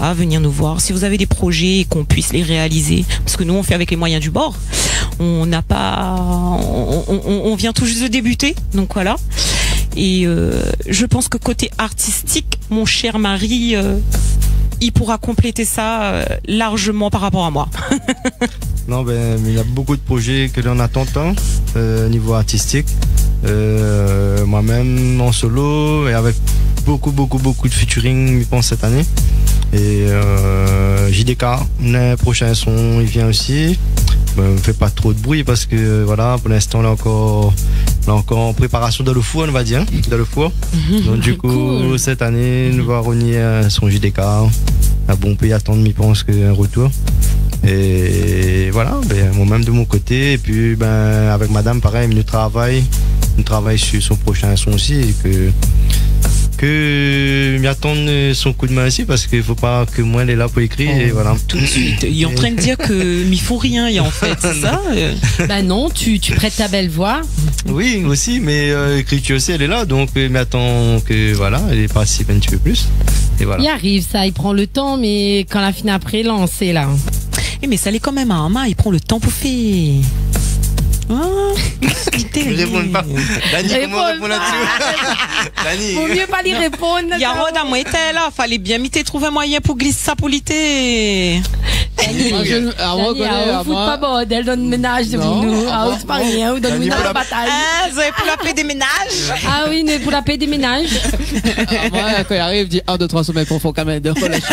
à venir nous voir. Si vous avez des projets et qu'on puisse les réaliser, parce que nous on fait avec les moyens du bord. On n'a pas, on vient tout juste de débuter. Donc voilà. Et je pense que côté artistique, mon cher mari, il pourra compléter ça largement par rapport à moi.
Non, ben, il y a beaucoup de projets que l'on attend niveau artistique. Moi-même en solo et avec beaucoup de featuring, je pense, cette année. Et JDK, le prochain son, il vient aussi. Ben, on fait pas trop de bruit parce que voilà, pour l'instant, on est encore en préparation dans le four, on va dire, dans le four. Donc du coup, cool. Cette année, nous va renier son JDK. Bon, on peut y attendre, je pense, qu'un retour. Et voilà, ben, moi-même de mon côté. Et puis, ben, avec madame, pareil, nous travaille sur son prochain son aussi. Et que m'y attendre son coup de main aussi, parce qu'il faut pas que moi elle est là pour écrire. Et voilà.
Tout de suite. Il est en train de dire que m'y faut rien, en fait, c'est ça?
Bah non, tu prêtes ta belle voix.
Oui, aussi, mais l'écriture aussi, elle est là, donc mais attends que voilà, elle participe un petit peu plus. Et voilà.
Il arrive ça, il prend le temps, mais quand la fin après lancée là.
Mais ça l'est quand même à un main, il prend le temps pour faire.
Ne réponds pas. Dani, comment répondre là-dessus? Dani.
Vaut mieux pas lui répondre.
Il y a Roda, moi, était là. Fallait bien m'y trouver un moyen pour glisser ça pour l'été.
Dani, pas bon, elle donne ménage de nous. Ah, c'est pas rien, on donne ménage à la bataille.
Vous avez pour la paix des ménages?
Ah oui, mais pour la paix des ménages.
Moi, quand il arrive, il dit 1, 2, 3 semaines pour quand même de relâcher.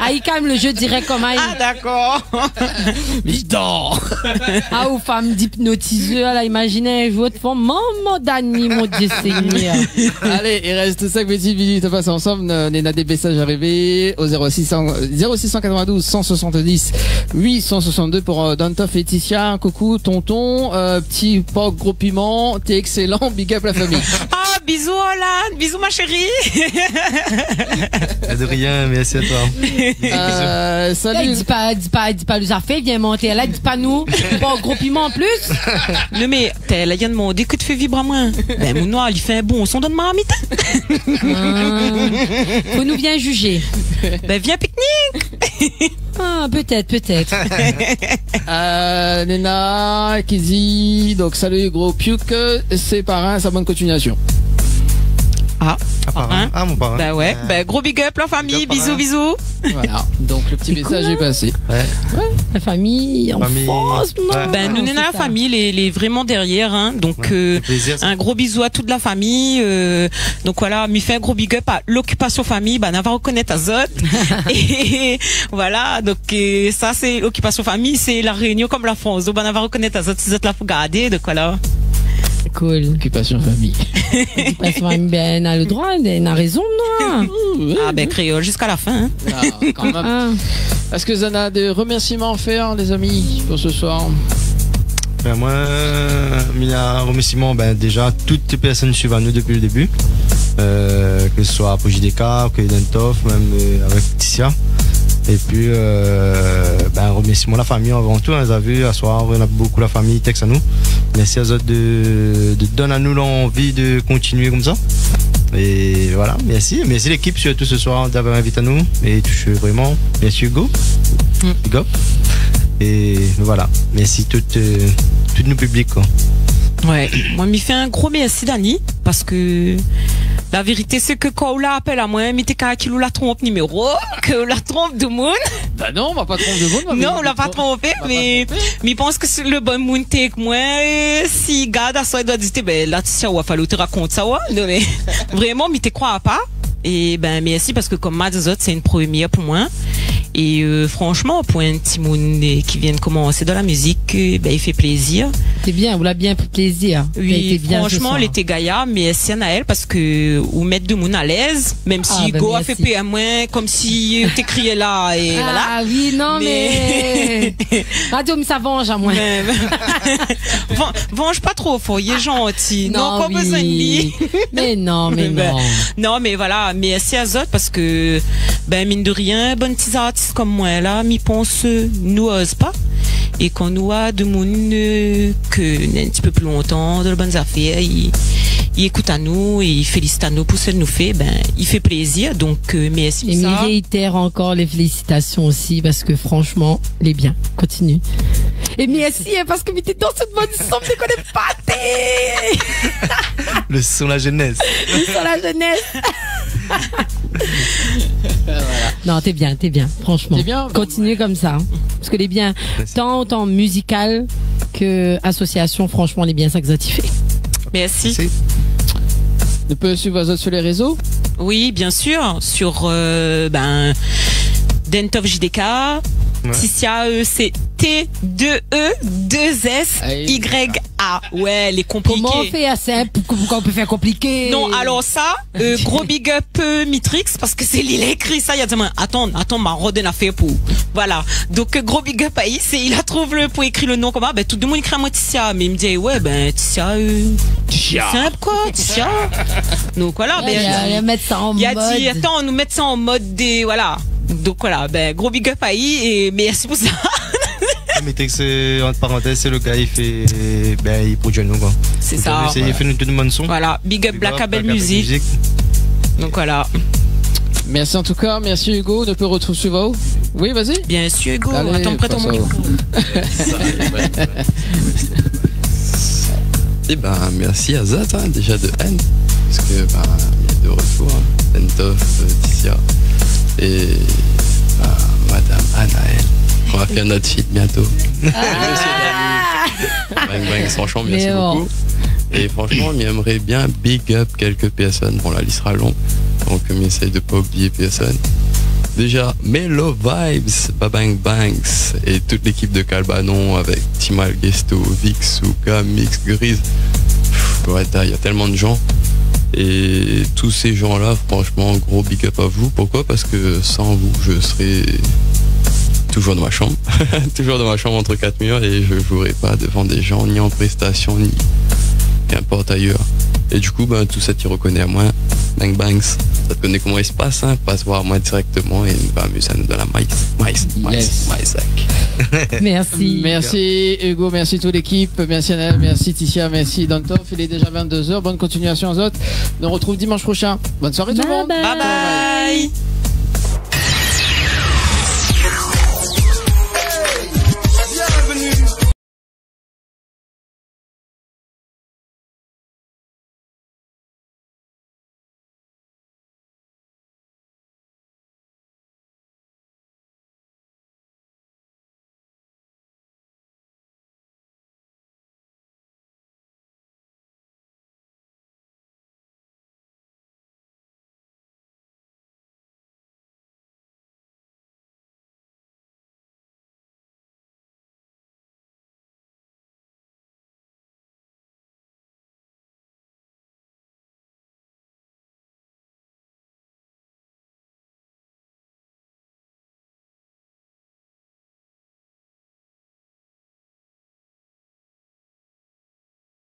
Ah, il calme le jeu direct comme aïe.
Ah, d'accord.
Mais je dors.
Ah, aux femmes d'hypnotiseurs, là, imaginez, votre femme, maman Dani, mon Dieu Seigneur.
Allez, il reste 5 petites minutes à passer ensemble. On a des messages arrivés au 0692 170 862 pour Dantoff et Titia. Coucou, tonton, petit porc, gros piment, t'es excellent, big up la famille.
Ah, bisous Hollande, bisous ma chérie.
De rien, merci à toi.
Salut. Dis pas les affaires, viens monter là, dis pas nous, pas gros piment en plus.
Non mais, t'es là, il y a demandé que tu fais vibrer à moi. Ben, mon noir, il fait un bon son de ma amie.
Faut nous bien juger.
Ben, viens pique-nique.
Ah, peut-être.
Nena qui dit, donc salut gros piuk, c'est parrain, sa bonne continuation.
Ah, mon parrain.
Bah ouais, bah gros big up la famille, bisous.
Voilà, donc le petit message est passé.
Ouais.
La famille, en France, non.
Ben nous, la famille, les vraiment derrière, hein. Donc, un gros bisou à toute la famille. Donc voilà, m'y fait un gros big up à l'occupation famille, bah, on va reconnaître Azot. Et voilà, donc, ça, c'est l'occupation famille, c'est la Réunion comme la France. Donc, on va reconnaître Azot, si vous êtes là pour garder, donc voilà.
Cool.
Occupation famille.
Occupation famille, ben, elle a le droit, elle a raison, non?
Ah, ben, créole jusqu'à la fin, hein.
Ah, quand même. Est-ce que vous en avez des remerciements à faire, les amis, pour ce soir?
Ben moi, il y a un remerciement, ben déjà toutes les personnes suivent à nous depuis le début, que ce soit pour JDK, que Dantoff, même avec Ticia. Et puis, ben, un remerciement à la famille avant tout. Vous avez vu, à soir, on a beaucoup la famille texte à nous. Merci à eux de donner à nous l'envie de continuer comme ça. Et voilà, merci l'équipe surtout ce soir d'avoir invité à nous. Et touche vraiment, merci Hugo. Hugo. Et voilà, merci tout nos publics, quoi.
Ouais, moi m'y fais un gros merci Dani, parce que la vérité c'est que quand on l'appelle à moi, mais t'es qu'à qui la trompe numéro, que la trompe de monde.
Bah non, on va pas tromper de monde.
Non, on l'a pas trompé, mais je pense que c'est le bon monde t'es que moi, si garde à ça, il doit dire, ben là, tu sais, il va falloir te raconter ça, ouais. Non, mais vraiment, mais t'es crois pas. Et ben merci parce que comme ma des autres, c'est une première pour moi. Et franchement, pour un petit monde qui vient de commencer dans la musique, ben il fait plaisir.
C'est bien, vous l'a bien fait plaisir.
Oui, franchement, elle était gaillard, mais merci à elle parce que vous mettez de monde à l'aise, même si Go a fait payer à moins, comme si t'écriais là et voilà.
Ah oui, non mais radio me ça venge à moi.
Venge pas trop, faut, il est gentil. Non, pas besoin de lui.
Mais non.
Non, mais voilà, merci à Zot parce que ben mine de rien, bonne petite artiste comme moi là, m'y pense nous ose pas. Et quand nous a de monde que un petit peu plus longtemps dans les bonnes affaires, il écoute à nous et il félicite à nous pour ce qu'il nous fait, ben il fait plaisir. Donc merci pour ça.
Et il réitère encore les félicitations aussi parce que franchement, il est bien. Continue. Et merci parce que t'es dans cette bonne somme, je connais pas
le son la jeunesse.
Le son la jeunesse. Non, t'es bien, franchement.
T'es bien.
Continue comme ça. Hein. Parce que les biens, tant musical que association, franchement, les biens, ça que ça t'y fait.
Merci.
On peut suivre vos autres sur les réseaux?
Oui, bien sûr. Sur Dentov JDK, Ticia c'est T2E2SYA. Ouais, les compliqués.
Comment on fait à simple? Pourquoi on peut faire compliqué?
Non, alors ça, gros big up Mitrix, parce que c'est lui il a écrit ça, il a dit, attends, ma Roden a fait pour. Voilà. Donc, gros big up à Is, et il a trouvé pour écrire le nom comme ça, tout le monde écrit à moi Ticia, mais il me dit, ouais, Ticia, simple quoi, Ticia. Donc voilà,
il a mettre ça en mode.
Il a dit, attends, on nous met ça en mode des, voilà. Donc voilà, gros big up à I et merci pour ça.
Matrix, entre parenthèses, c'est le gars, il produit nous quoi.
C'est ça.
Il fait une bonne son.
Voilà, big up Black Abel Music. Donc voilà.
Merci en tout cas, merci Hugo, on peut retrouver suivant. Oui, vas-y.
Bien sûr Hugo,
allez,
attends près ton micro.
Et merci à Zat déjà de N, parce que il y a de retour, Dentov, Ticia et Madame Anaël. On va faire notre feat bientôt. Bang bang, franchement, merci beaucoup. Et franchement, j'aimerais bien big up quelques personnes. Bon, la liste sera longue, donc on essaye de pas oublier personne. Déjà, Mellow Vibes, Babang Banks et toute l'équipe de Calbanon avec Timal Gesto, Vix, Souka, Mix, Grise. Il y a tellement de gens. Et tous ces gens-là, franchement, gros big up à vous. Pourquoi? Parce que sans vous, je serais toujours dans ma chambre. Toujours dans ma chambre entre quatre murs et je jouerai pas devant des gens, ni en prestation, ni qu'importe ailleurs. Et du coup, tout ça, tu reconnais à moi. Bang Bangs, ça te connaît comment il se passe, passe voir moi directement et va amuser à nous dans la maïs.
Merci.
Merci Hugo, merci toute l'équipe, merci Anaël, merci Ticia, merci Dantov. Il est déjà 22h, bonne continuation aux autres. On se retrouve dimanche prochain. Bonne soirée tout le monde.
Bye bye.